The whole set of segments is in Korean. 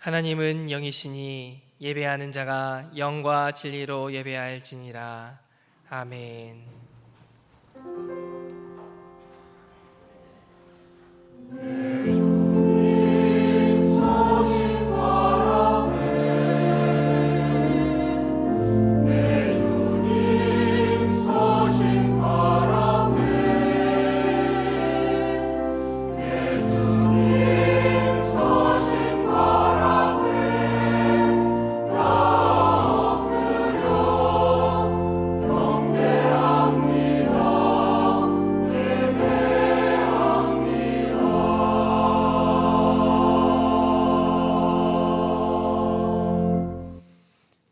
하나님은 영이시니 예배하는 자가 영과 진리로 예배할지니라. 아멘.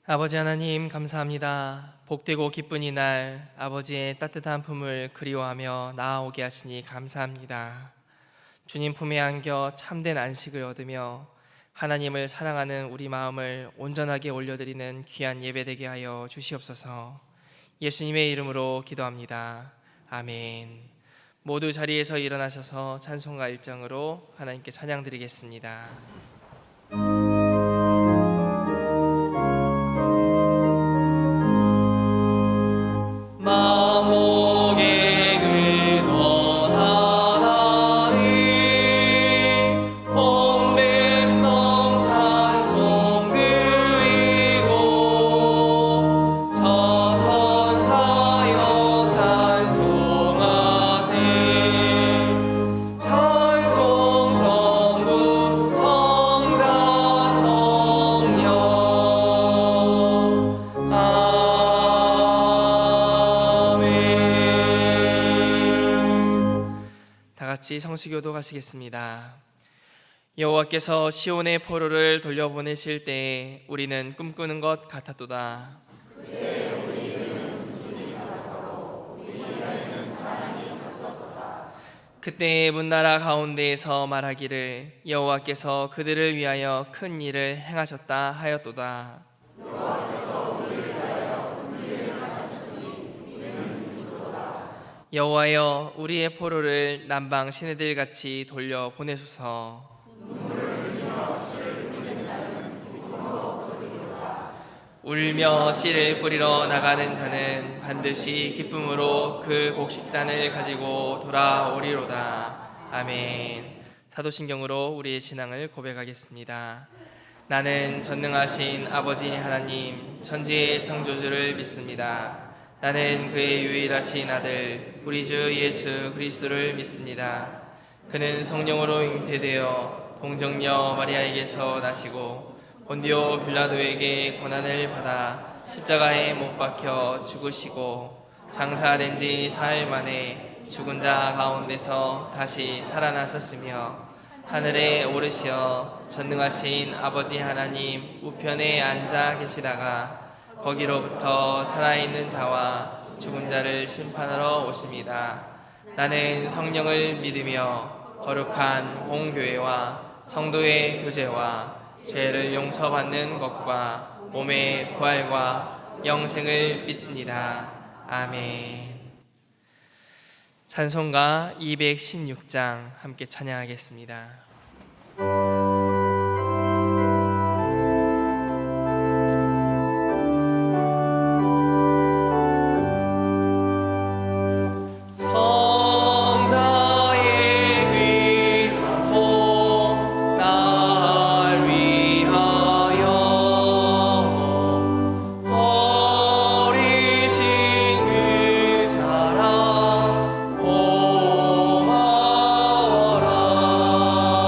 아버지 하나님, 감사합니다. 복되고 기쁜 이날 아버지의 따뜻한 품을 그리워하며 나아오게 하시니 감사합니다. 주님 품에 안겨 참된 안식을 얻으며 하나님을 사랑하는 우리 마음을 온전하게 올려드리는 귀한 예배되게 하여 주시옵소서. 예수님의 이름으로 기도합니다. 아멘. 모두 자리에서 일어나셔서 찬송가 1장으로 하나님께 찬양 드리겠습니다. 마목의 근원 하나님, 온 백성 찬송 드리고 저 천사여 찬송하세. 찬송 성부 성자 성령 같이 성시교도 가시겠습니다. 여호와께서 시온의 포로를 돌려보내실 때 우리는 꿈꾸는 것 같았도다. 그때 문나라 가운데에서 말하기를 여호와께서 그들을 위하여 큰 일을 행하셨다 하였도다. 여호와여, 우리의 포로를 남방 시내들 같이 돌려 보내소서. 울며 씨를 뿌리러 나가는 자는 반드시 기쁨으로 그 곡식단을 가지고 돌아오리로다. 아멘. 사도신경으로 우리의 신앙을 고백하겠습니다. 나는 전능하신 아버지 하나님 천지의 창조주를 믿습니다. 나는 그의 유일하신 아들 우리 주 예수 그리스도를 믿습니다. 그는 성령으로 잉태되어 동정녀 마리아에게서 나시고 본디오 빌라도에게 고난을 받아 십자가에 못 박혀 죽으시고 장사된 지 사흘 만에 죽은 자 가운데서 다시 살아나셨으며 하늘에 오르시어 전능하신 아버지 하나님 우편에 앉아 계시다가 거기로부터 살아있는 자와 죽은 자를 심판하러 오십니다. 나는 성령을 믿으며 거룩한 공교회와 성도의 교제와 죄를 용서받는 것과 몸의 부활과 영생을 믿습니다. 아멘. 찬송가 216장 함께 찬양하겠습니다. 고마워라.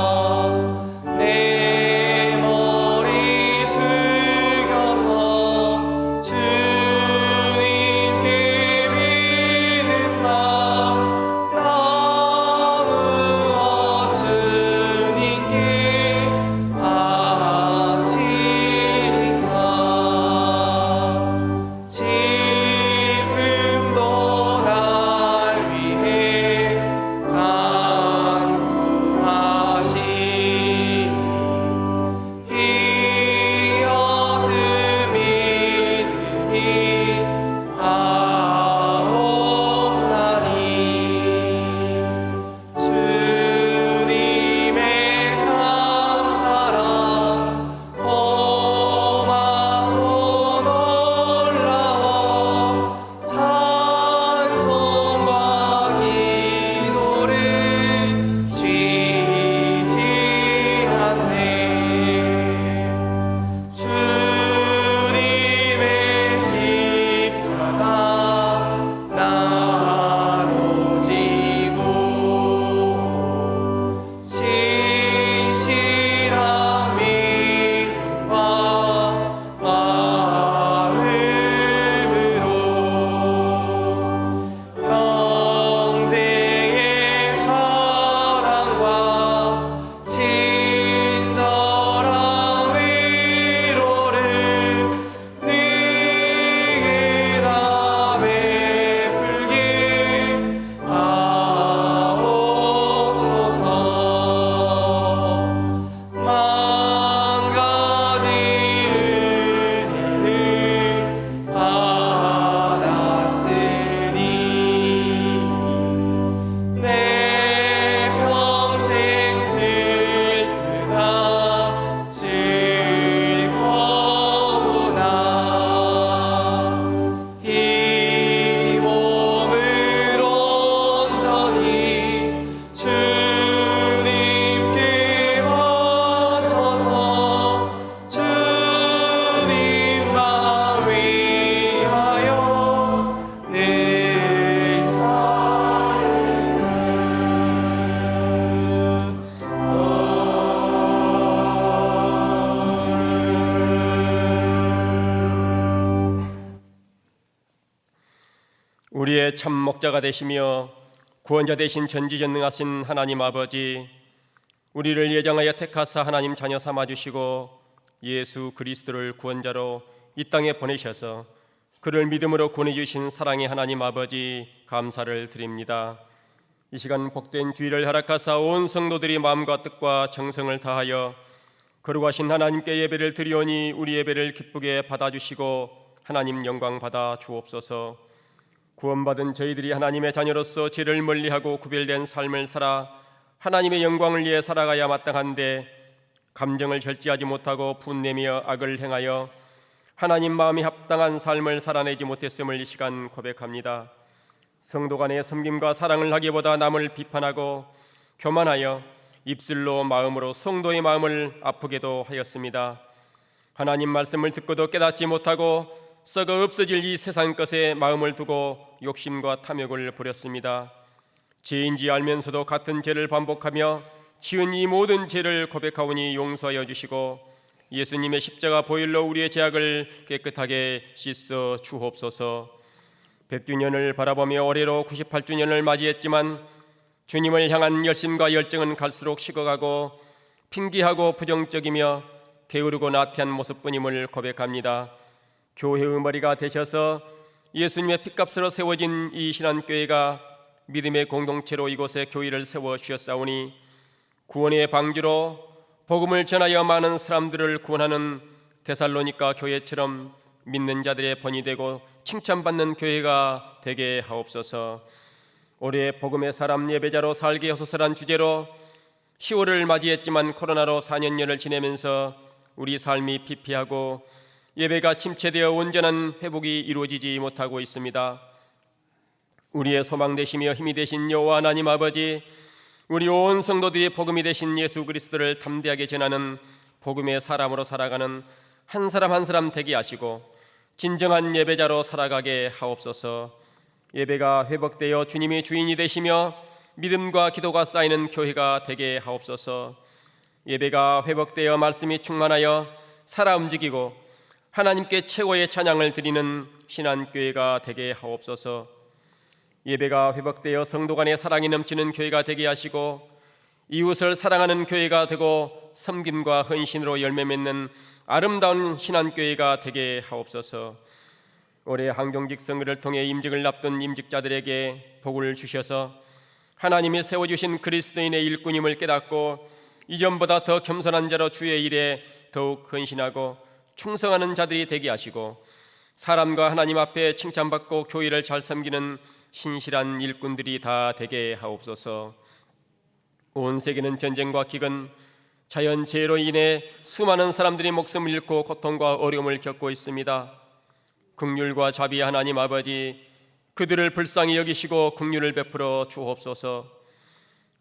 우리의 참 목자가 되시며 구원자 되신 전지전능하신 하나님 아버지, 우리를 예정하여 택하사 하나님 자녀 삼아주시고 예수 그리스도를 구원자로 이 땅에 보내셔서 그를 믿음으로 구원해 주신 사랑의 하나님 아버지, 감사를 드립니다. 이 시간 복된 주일을 허락하사 온 성도들이 마음과 뜻과 정성을 다하여 거룩하신 하나님께 예배를 드리오니 우리 예배를 기쁘게 받아주시고 하나님 영광 받아 주옵소서. 구원받은 저희들이 하나님의 자녀로서 죄를 멀리하고 구별된 삶을 살아 하나님의 영광을 위해 살아가야 마땅한데 감정을 절제하지 못하고 분내며 악을 행하여 하나님 마음이 합당한 삶을 살아내지 못했음을 이 시간 고백합니다. 성도 간의 섬김과 사랑을 하기보다 남을 비판하고 교만하여 입술로 마음으로 성도의 마음을 아프게도 하였습니다. 하나님 말씀을 듣고도 깨닫지 못하고 썩어 없어질 이 세상 것에 마음을 두고 욕심과 탐욕을 부렸습니다. 죄인지 알면서도 같은 죄를 반복하며 지은 이 모든 죄를 고백하오니 용서하여 주시고 예수님의 십자가 보혈로 우리의 죄악을 깨끗하게 씻어 주옵소서. 100주년을 바라보며 올해로 98주년을 맞이했지만 주님을 향한 열심과 열정은 갈수록 식어가고 핑계하고 부정적이며 게으르고 나태한 모습뿐임을 고백합니다. 교회의 머리가 되셔서 예수님의 핏값으로 세워진 이 신한교회가 믿음의 공동체로 이곳에 교회를 세워주셨사오니 구원의 방주로 복음을 전하여 많은 사람들을 구원하는 데살로니가 교회처럼 믿는 자들의 번이 되고 칭찬받는 교회가 되게 하옵소서. 올해 복음의 사람 예배자로 살게 하소서란 주제로 10월을 맞이했지만 코로나로 4년여를 지내면서 우리 삶이 피폐하고 예배가 침체되어 온전한 회복이 이루어지지 못하고 있습니다. 우리의 소망 되시며 힘이 되신 여호와 하나님 아버지, 우리 온 성도들이 복음이 되신 예수 그리스도를 담대하게 전하는 복음의 사람으로 살아가는 한 사람 한 사람 되게 하시고 진정한 예배자로 살아가게 하옵소서. 예배가 회복되어 주님이 주인이 되시며 믿음과 기도가 쌓이는 교회가 되게 하옵소서. 예배가 회복되어 말씀이 충만하여 살아 움직이고 하나님께 최고의 찬양을 드리는 신한교회가 되게 하옵소서. 예배가 회복되어 성도 간의 사랑이 넘치는 교회가 되게 하시고 이웃을 사랑하는 교회가 되고 섬김과 헌신으로 열매 맺는 아름다운 신한교회가 되게 하옵소서. 올해 항종직선거를 통해 임직을 앞둔 임직자들에게 복을 주셔서 하나님이 세워주신 그리스도인의 일꾼임을 깨닫고 이전보다 더 겸손한 자로 주의 일에 더욱 헌신하고 충성하는 자들이 되게 하시고 사람과 하나님 앞에 칭찬받고 교회를 잘 섬기는 신실한 일꾼들이 다 되게 하옵소서. 온 세계는 전쟁과 기근, 자연재해로 인해 수많은 사람들이 목숨을 잃고 고통과 어려움을 겪고 있습니다. 긍휼과 자비의 하나님 아버지, 그들을 불쌍히 여기시고 긍휼을 베풀어 주옵소서.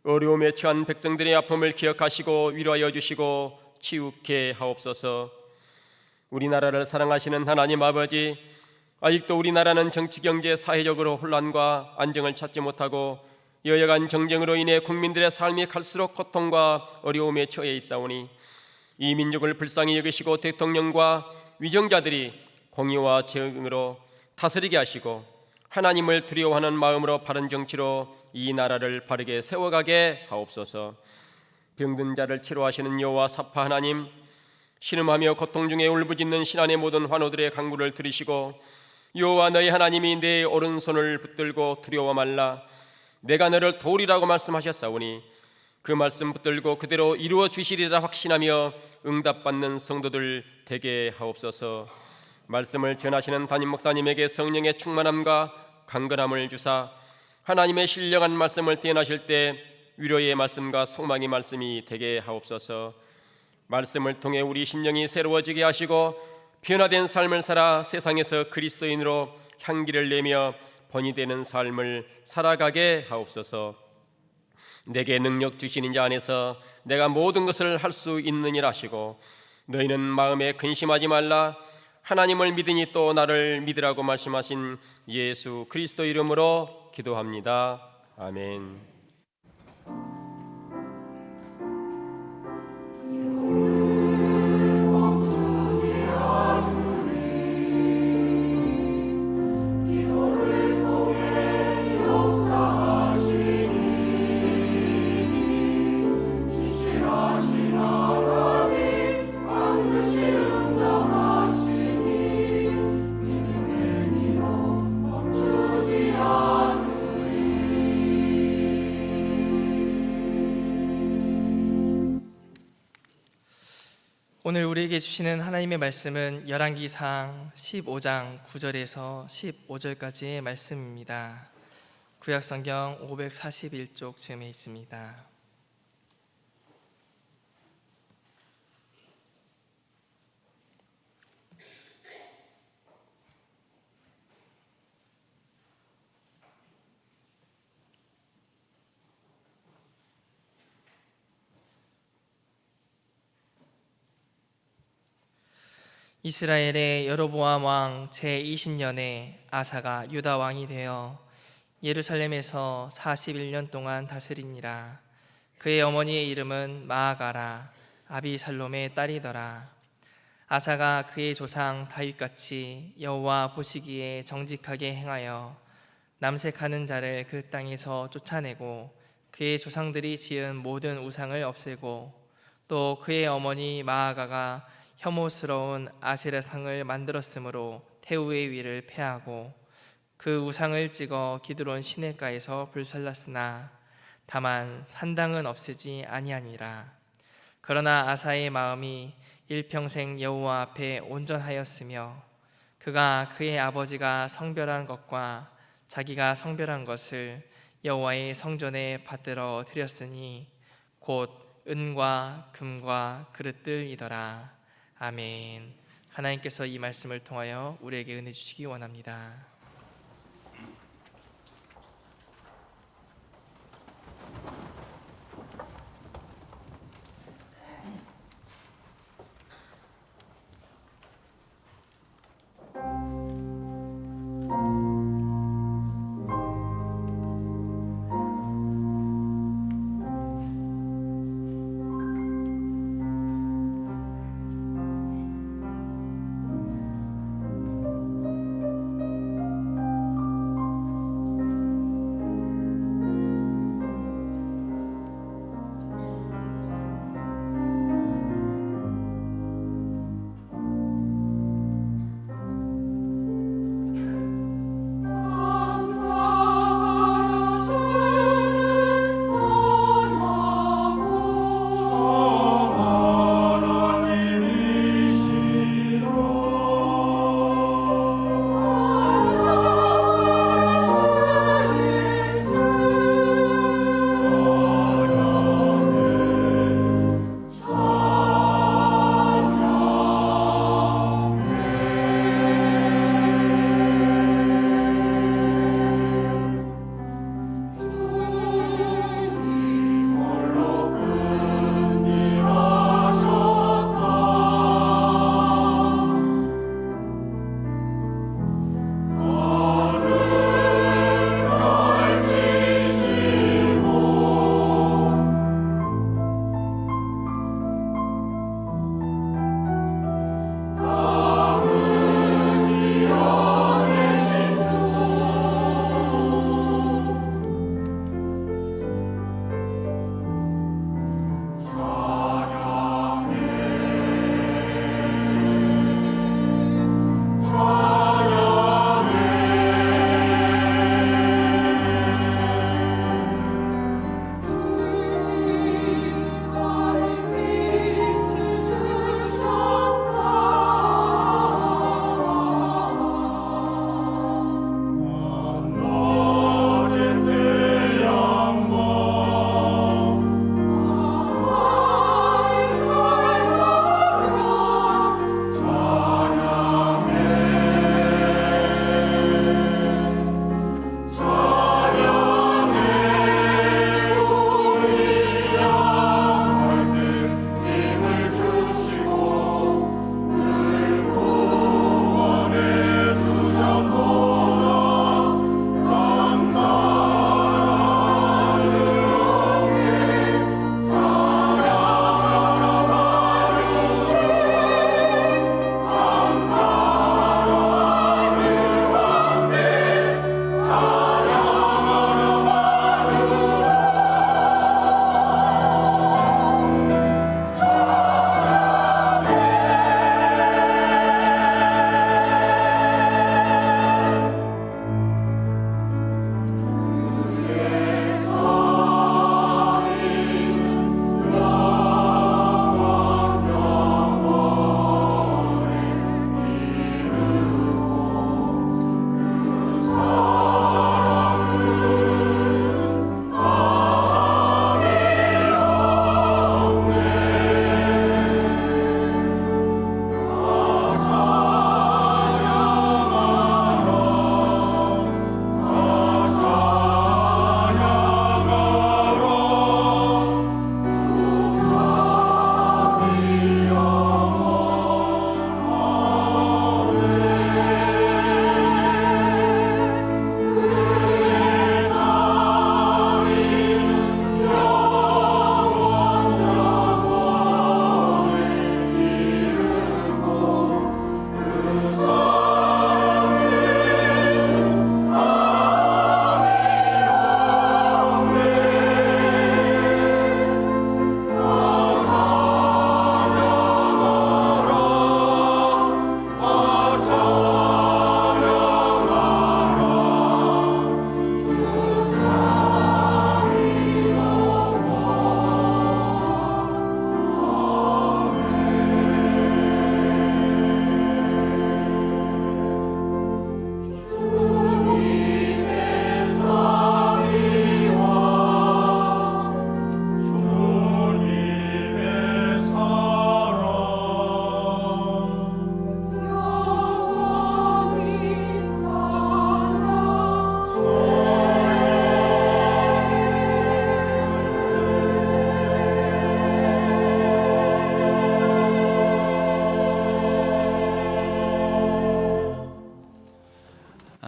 어려움에 처한 백성들의 아픔을 기억하시고 위로하여 주시고 치유케 하옵소서. 우리나라를 사랑하시는 하나님 아버지, 아직도 우리나라는 정치, 경제, 사회적으로 혼란과 안정을 찾지 못하고 여야간 정쟁으로 인해 국민들의 삶이 갈수록 고통과 어려움에 처해 있사오니 이 민족을 불쌍히 여기시고 대통령과 위정자들이 공의와 정의로 다스리게 하시고 하나님을 두려워하는 마음으로 바른 정치로 이 나라를 바르게 세워가게 하옵소서. 병든 자를 치료하시는 여호와 사파 하나님, 신음하며 고통 중에 울부짖는 신안의 모든 환우들의 간구를 들으시고 여호와 너희 하나님이 내 오른손을 붙들고 두려워 말라, 내가 너를 도우리라고 말씀하셨사오니 그 말씀 붙들고 그대로 이루어 주시리라 확신하며 응답받는 성도들 되게 하옵소서. 말씀을 전하시는 담임 목사님에게 성령의 충만함과 강건함을 주사 하나님의 신령한 말씀을 대언하실 때 위로의 말씀과 소망의 말씀이 되게 하옵소서. 말씀을 통해 우리 심령이 새로워지게 하시고 변화된 삶을 살아 세상에서 그리스도인으로 향기를 내며 번이 되는 삶을 살아가게 하옵소서. 내게 능력 주시는 자 안에서 내가 모든 것을 할 수 있느니라 하시고 너희는 마음에 근심하지 말라, 하나님을 믿으니 또 나를 믿으라고 말씀하신 예수 그리스도 이름으로 기도합니다. 아멘. 기도를 통해 오늘 우리에게 주시는 하나님의 말씀은 열왕기상 15장 9절에서 15절까지의 말씀입니다. 구약성경 541쪽 쯤에 있습니다. 이스라엘의 여로보암 왕 제20년에 아사가 유다 왕이 되어 예루살렘에서 41년 동안 다스리니라. 그의 어머니의 이름은 마아가라 아비살롬의 딸이더라. 아사가 그의 조상 다윗같이 여호와 보시기에 정직하게 행하여 남색하는 자를 그 땅에서 쫓아내고 그의 조상들이 지은 모든 우상을 없애고 또 그의 어머니 마아가가 혐오스러운 아세라상을 만들었으므로 태우의 위를 폐하고 그 우상을 찍어 기드론 시내가에서 불살랐으나 다만 산당은 없애지 아니하니라. 그러나 아사의 마음이 일평생 여호와 앞에 온전하였으며 그가 그의 아버지가 성별한 것과 자기가 성별한 것을 여호와의 성전에 받들어 드렸으니 곧 은과 금과 그릇들이더라. 아멘. 하나님께서 이 말씀을 통하여 우리에게 은혜 주시기 원합니다.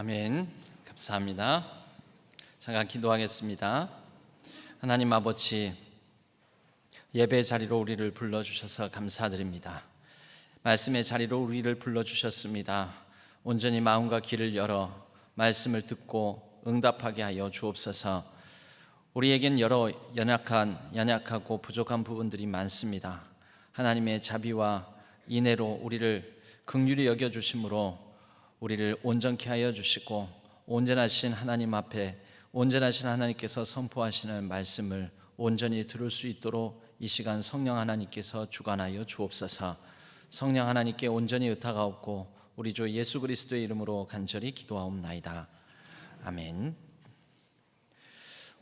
아멘. 감사합니다. 잠깐 기도하겠습니다. 하나님 아버지, 예배 자리로 우리를 불러주셔서 감사드립니다. 말씀의 자리로 우리를 불러주셨습니다. 온전히 마음과 귀를 열어 말씀을 듣고 응답하게 하여 주옵소서. 우리에겐 여러 연약하고 부족한 부분들이 많습니다. 하나님의 자비와 인애로 우리를 긍휼히 여겨주심으로 우리를 온전케 하여 주시고, 온전하신 하나님 앞에 온전하신 하나님께서 선포하시는 말씀을 온전히 들을 수 있도록 이 시간 성령 하나님께서 주관하여 주옵소서. 성령 하나님께 온전히 의탁하옵고 우리 주 예수 그리스도의 이름으로 간절히 기도하옵나이다. 아멘.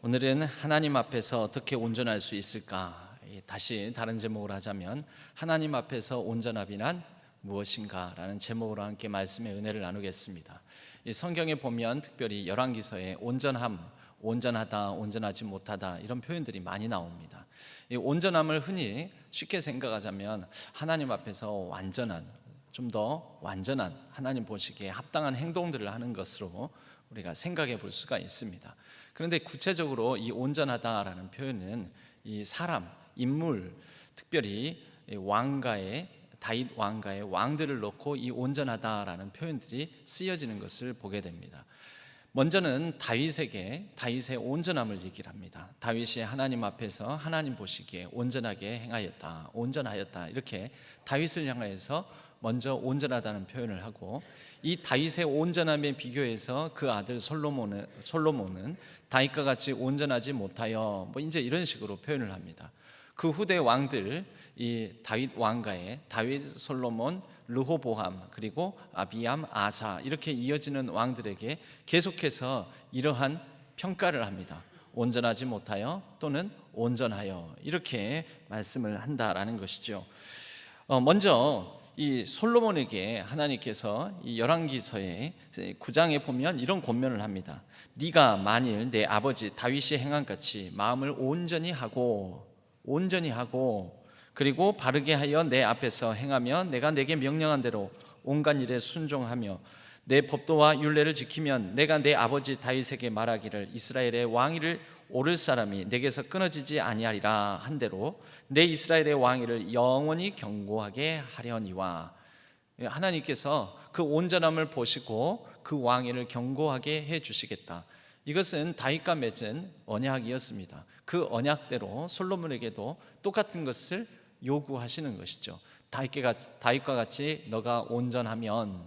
오늘은 하나님 앞에서 어떻게 온전할 수 있을까? 다시 다른 제목으로 하자면 하나님 앞에서 온전함이란 무엇인가? 라는 제목으로 함께 말씀의 은혜를 나누겠습니다. 이 성경에 보면 특별히 열왕기서에 온전함, 온전하다, 온전하지 못하다 이런 표현들이 많이 나옵니다. 이 온전함을 흔히 쉽게 생각하자면 하나님 앞에서 완전한, 좀 더 완전한, 하나님 보시기에 합당한 행동들을 하는 것으로 우리가 생각해 볼 수가 있습니다. 그런데 구체적으로 이 온전하다라는 표현은 이 사람, 인물, 특별히 다윗 왕가의 왕들을 놓고 이 온전하다라는 표현들이 쓰여지는 것을 보게 됩니다. 먼저는 다윗의 온전함을 얘기를 합니다. 다윗이 하나님 앞에서 하나님 보시기에 온전하게 행하였다, 온전하였다, 이렇게 다윗을 향하여서 먼저 온전하다는 표현을 하고, 이 다윗의 온전함에 비교해서 그 아들 솔로몬은 다윗과 같이 온전하지 못하여 이제 이런 식으로 표현을 합니다. 그 후대 왕들, 이 다윗 왕가의 다윗, 솔로몬, 르호보암, 그리고 아비암, 아사, 이렇게 이어지는 왕들에게 계속해서 이러한 평가를 합니다. 온전하지 못하여 또는 온전하여, 이렇게 말씀을 한다라는 것이죠. 먼저 이 솔로몬에게 하나님께서 이 열왕기서의 9장에 보면 이런 권면을 합니다. 네가 만일 내 아버지 다윗이 행한 같이 마음을 온전히 하고 그리고 바르게 하여 내 앞에서 행하며 내가 내게 명령한 대로 온갖 일에 순종하며 내 법도와 율례를 지키면 내가 내 아버지 다윗에게 말하기를 이스라엘의 왕위를 오를 사람이 내게서 끊어지지 아니하리라 한 대로 내 이스라엘의 왕위를 영원히 견고하게 하려니와. 하나님께서 그 온전함을 보시고 그 왕위를 견고하게 해 주시겠다. 이것은 다윗과 맺은 언약이었습니다. 그 언약대로 솔로몬에게도 똑같은 것을 요구하시는 것이죠. 다윗과 같이 너가 온전하면.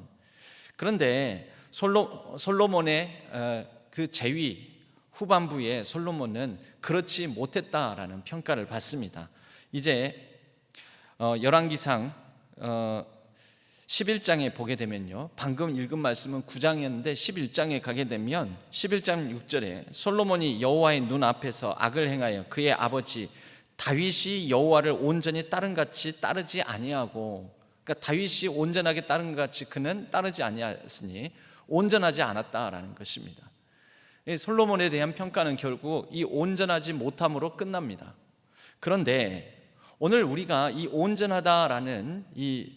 그런데 솔로몬의 그 재위 후반부에 솔로몬은 그렇지 못했다라는 평가를 받습니다. 이제 열왕기상 11장에 보게 되면요, 방금 읽은 말씀은 9장이었는데 11장에 가게 되면 11장 6절에 솔로몬이 여호와의 눈 앞에서 악을 행하여 그의 아버지 다윗이 여호와를 온전히 따른같이 따르지 아니하고, 그러니까 다윗이 온전하게 따른 것 같이 그는 따르지 아니하였으니 온전하지 않았다라는 것입니다. 솔로몬에 대한 평가는 결국 이 온전하지 못함으로 끝납니다. 그런데 오늘 우리가 이 온전하다라는 이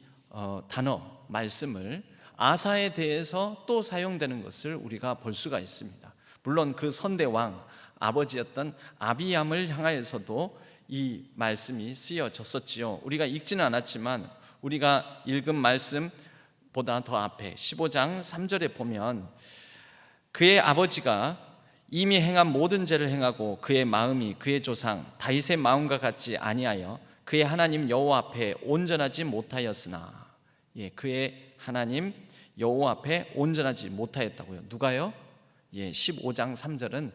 단어, 말씀을 아사에 대해서 또 사용되는 것을 우리가 볼 수가 있습니다. 물론 그 선대왕 아버지였던 아비암을 향하여서도 이 말씀이 쓰여졌었지요. 우리가 읽지는 않았지만 우리가 읽은 말씀보다 더 앞에 15장 3절에 보면 그의 아버지가 이미 행한 모든 죄를 행하고 그의 마음이 그의 조상 다윗의 마음과 같지 아니하여 그의 하나님 여호와 앞에 온전하지 못하였으나. 그의 하나님 여호와 앞에 온전하지 못하였다고요. 누가요? 15장 3절은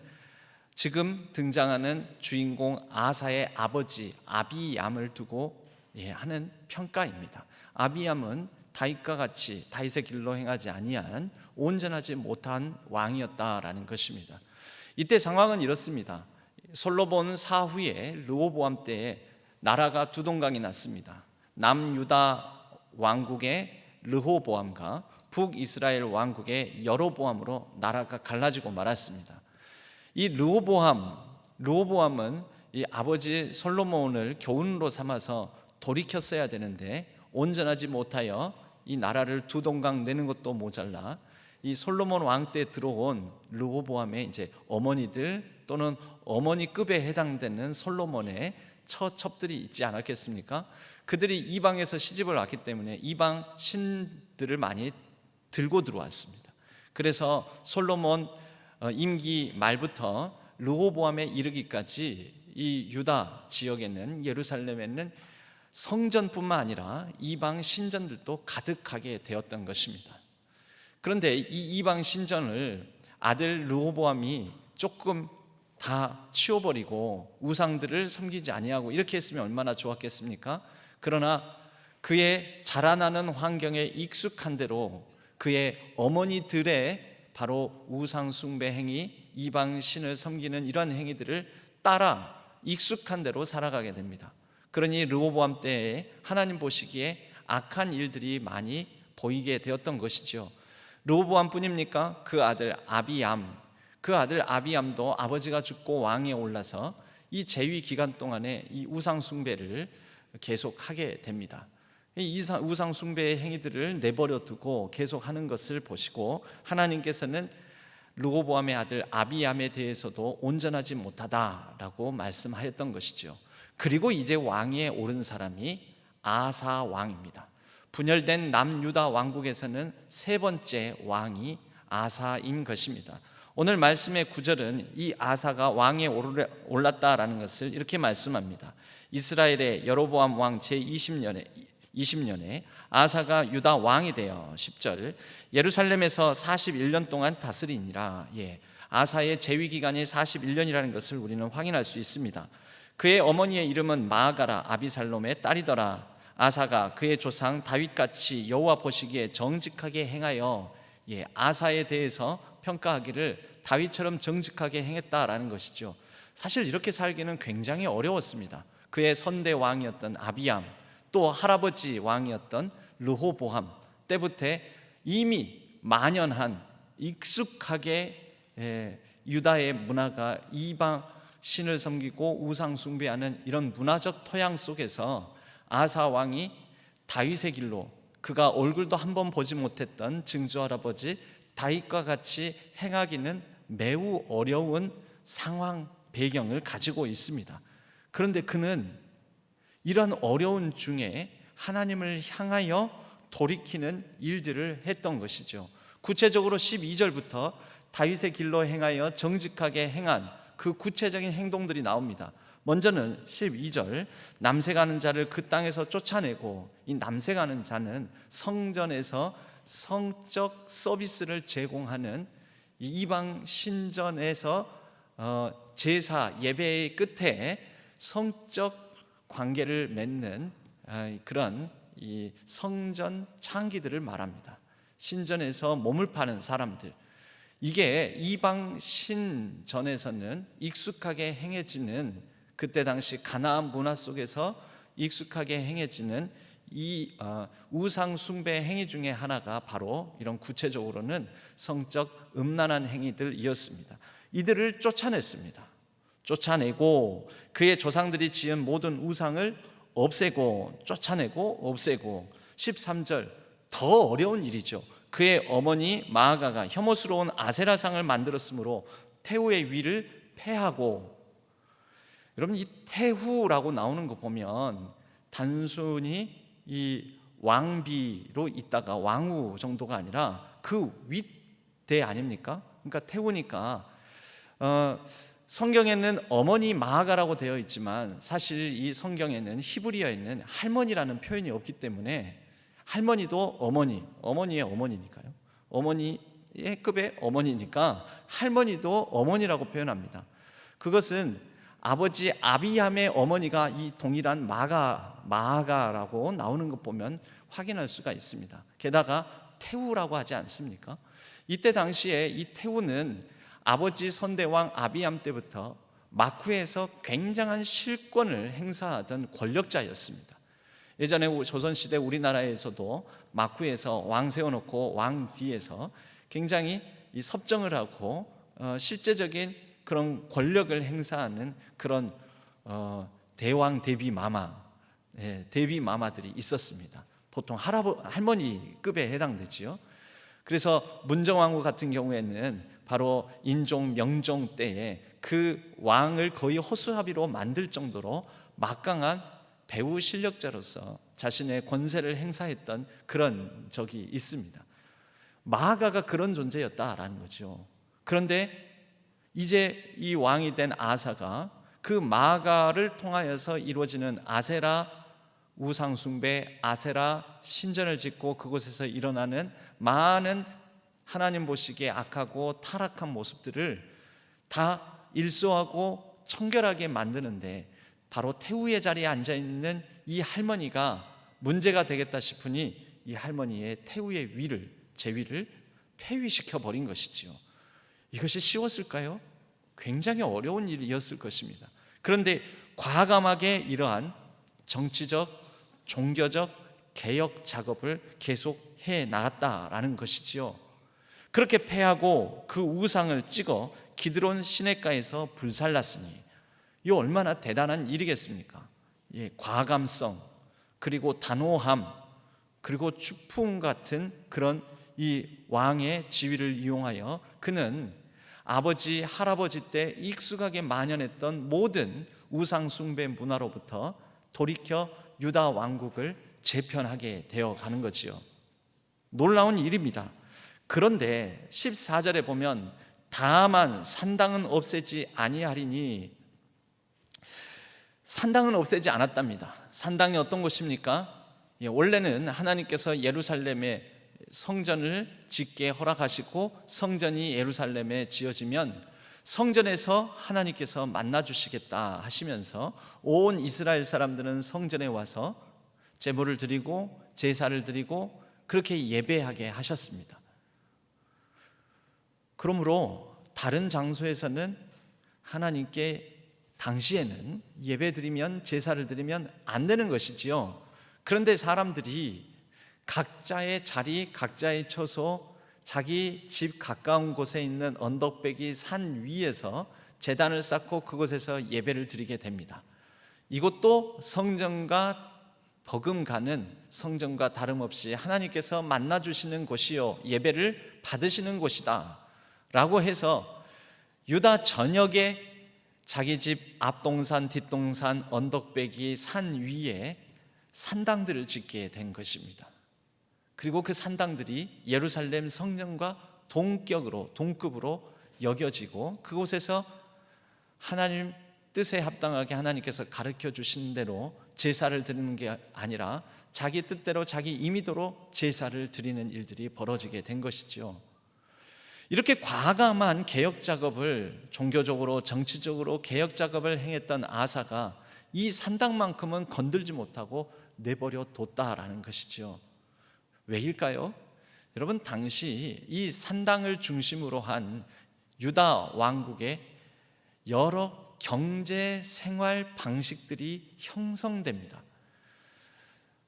지금 등장하는 주인공 아사의 아버지 아비암을 두고 하는 평가입니다. 아비암은 다윗과 같이 다윗의 길로 행하지 아니한 온전하지 못한 왕이었다라는 것입니다. 이때 상황은 이렇습니다. 솔로몬 사후에 르호보암 때에 나라가 두 동강이 났습니다. 남유다 왕국의 르호보암과 북이스라엘 왕국의 여로보암으로 나라가 갈라지고 말았습니다. 이 르호보암은 이 아버지 솔로몬을 교훈으로 삼아서 돌이켰어야 되는데 온전하지 못하여 이 나라를 두 동강 내는 것도 모자라 이 솔로몬 왕 때 들어온 르호보암의 이제 어머니들 또는 어머니급에 해당되는 솔로몬의 처첩들이 있지 않았겠습니까? 그들이 이방에서 시집을 왔기 때문에 이방 신들을 많이 들고 들어왔습니다. 그래서 솔로몬 임기 말부터 르호보암에 이르기까지 이 유다 지역에는, 예루살렘에는 성전뿐만 아니라 이방 신전들도 가득하게 되었던 것입니다. 그런데 이 이방 신전을 아들 르호보암이 조금 다 치워버리고 우상들을 섬기지 아니하고 이렇게 했으면 얼마나 좋았겠습니까? 그러나 그의 자라나는 환경에 익숙한 대로 그의 어머니들의 바로 우상 숭배 행위, 이방 신을 섬기는 이런 행위들을 따라 익숙한 대로 살아가게 됩니다. 그러니 르호보암 때에 하나님 보시기에 악한 일들이 많이 보이게 되었던 것이죠. 르호보암뿐입니까? 그 아들 아비암도 아버지가 죽고 왕에 올라서 이 재위 기간 동안에 이 우상 숭배를 계속하게 됩니다. 이 우상 숭배의 행위들을 내버려 두고 계속하는 것을 보시고 하나님께서는 르호보암의 아들 아비암에 대해서도 온전하지 못하다라고 말씀하였던 것이죠. 그리고 이제 왕위에 오른 사람이 아사 왕입니다. 분열된 남유다 왕국에서는 세 번째 왕이 아사인 것입니다. 오늘 말씀의 9절은 이 아사가 왕에 올랐다라는 것을 이렇게 말씀합니다. 이스라엘의 여로보암 왕 제20년에 아사가 유다 왕이 되어 10절 예루살렘에서 41년 동안 다스리니라. 아사의 재위 기간이 41년이라는 것을 우리는 확인할 수 있습니다. 그의 어머니의 이름은 마아가라 아비살롬의 딸이더라. 아사가 그의 조상 다윗같이 여호와 보시기에 정직하게 행하여, 아사에 대해서 평가하기를 다윗처럼 정직하게 행했다라는 것이죠. 사실 이렇게 살기는 굉장히 어려웠습니다. 그의 선대 왕이었던 아비암, 또 할아버지 왕이었던 르호보암 때부터 이미 만연한 익숙하게 유다의 문화가 이방 신을 섬기고 우상 숭배하는 이런 문화적 토양 속에서 아사 왕이 다윗의 길로, 그가 얼굴도 한번 보지 못했던 증조 할아버지 다윗과 같이 행하기는 매우 어려운 상황 배경을 가지고 있습니다. 그런데 그는 이런 어려운 중에 하나님을 향하여 돌이키는 일들을 했던 것이죠. 구체적으로 12절부터 다윗의 길로 행하여 정직하게 행한 그 구체적인 행동들이 나옵니다. 먼저는 12절, 남색하는 자를 그 땅에서 쫓아내고, 이 남색하는 자는 성전에서 성적 서비스를 제공하는 이방 신전에서 제사 예배의 끝에 성적 관계를 맺는 그런 이 성전 창기들을 말합니다. 신전에서 몸을 파는 사람들, 이게 이방 신전에서는 익숙하게 행해지는, 그때 당시 가나안 문화 속에서 익숙하게 행해지는 이 우상 숭배 행위 중에 하나가 바로 이런, 구체적으로는 성적 음란한 행위들이었습니다. 이들을 쫓아냈습니다. 쫓아내고 그의 조상들이 지은 모든 우상을 없애고, 쫓아내고 없애고. 13절, 더 어려운 일이죠. 그의 어머니 마아가가 혐오스러운 아세라상을 만들었으므로 태후의 위를 폐하고. 여러분, 이 태후라고 나오는 거 보면 단순히 이 왕비로 있다가 왕후 정도가 아니라 그 윗대 아닙니까? 그러니까 태후니까 성경에는 어머니 마아가라고 되어 있지만 사실 이 성경에는 히브리어에는 할머니라는 표현이 없기 때문에 할머니도 어머니의 어머니니까요. 어머니의 급의 어머니니까 할머니도 어머니라고 표현합니다. 그것은 아버지 아비암의 어머니가 이 동일한 마아가라고 나오는 것 보면 확인할 수가 있습니다. 게다가 태후라고 하지 않습니까? 이때 당시에 이 태후는 아버지 선대왕 아비암 때부터 마쿠에서 굉장한 실권을 행사하던 권력자였습니다. 예전에 조선시대 우리나라에서도 마쿠에서 왕 세워놓고 왕 뒤에서 굉장히 이 섭정을 하고 실제적인 그런 권력을 행사하는 그런 대왕 대비 마마들이 있었습니다. 보통 할머니급에 해당되지요. 그래서 문정왕후 같은 경우에는 바로 인종 명종 때에 그 왕을 거의 허수아비로 만들 정도로 막강한 배우 실력자로서 자신의 권세를 행사했던 그런 적이 있습니다. 마아가가 그런 존재였다라는 거죠. 그런데 이제 이 왕이 된 아사가 그 마아가를 통하여서 이루어지는 아세라 우상숭배, 아세라 신전을 짓고 그곳에서 일어나는 많은 하나님 보시기에 악하고 타락한 모습들을 다 일소하고 청결하게 만드는데 바로 태우의 자리에 앉아있는 이 할머니가 문제가 되겠다 싶으니 이 할머니의 태우의 위를, 제위를 폐위시켜 버린 것이지요. 이것이 쉬웠을까요? 굉장히 어려운 일이었을 것입니다. 그런데 과감하게 이러한 정치적, 종교적 개혁 작업을 계속 해 나갔다라는 것이지요. 그렇게 패하고 그 우상을 찍어 기드론 시냇가에서 불살랐으니 이 얼마나 대단한 일이겠습니까? 예, 과감성, 그리고 단호함, 그리고 추풍 같은 그런 이 왕의 지위를 이용하여 그는 아버지, 할아버지 때 익숙하게 만연했던 모든 우상 숭배 문화로부터 돌이켜 유다 왕국을 재편하게 되어 가는 거지요. 놀라운 일입니다. 그런데 14절에 보면 다만 산당은 없애지 아니하리니, 산당은 없애지 않았답니다. 산당이 어떤 곳입니까? 원래는 하나님께서 예루살렘에 성전을 짓게 허락하시고 성전이 예루살렘에 지어지면 성전에서 하나님께서 만나 주시겠다 하시면서 온 이스라엘 사람들은 성전에 와서 제물을 드리고 제사를 드리고 그렇게 예배하게 하셨습니다. 그러므로 다른 장소에서는 하나님께 당시에는 예배 드리면, 제사를 드리면 안 되는 것이지요. 그런데 사람들이 각자의 자리, 각자의 처소, 자기 집 가까운 곳에 있는 언덕배기 산 위에서 제단을 쌓고 그곳에서 예배를 드리게 됩니다. 이것도 성전과 버금가는, 성전과 다름없이 하나님께서 만나주시는 곳이요, 예배를 받으시는 곳이다 라고 해서 유다 전역에 자기 집 앞동산, 뒷동산, 언덕배기 산 위에 산당들을 짓게 된 것입니다. 그리고 그 산당들이 예루살렘 성전과 동급으로 여겨지고 그곳에서 하나님 뜻에 합당하게 하나님께서 가르쳐 주신 대로 제사를 드리는 게 아니라 자기 뜻대로, 자기 임의대로 제사를 드리는 일들이 벌어지게 된 것이죠. 이렇게 과감한 개혁 작업을, 종교적으로 정치적으로 개혁 작업을 행했던 아사가 이 산당만큼은 건들지 못하고 내버려 뒀다라는 것이죠. 왜일까요? 여러분, 당시 이 산당을 중심으로 한 유다 왕국의 여러 경제 생활 방식들이 형성됩니다.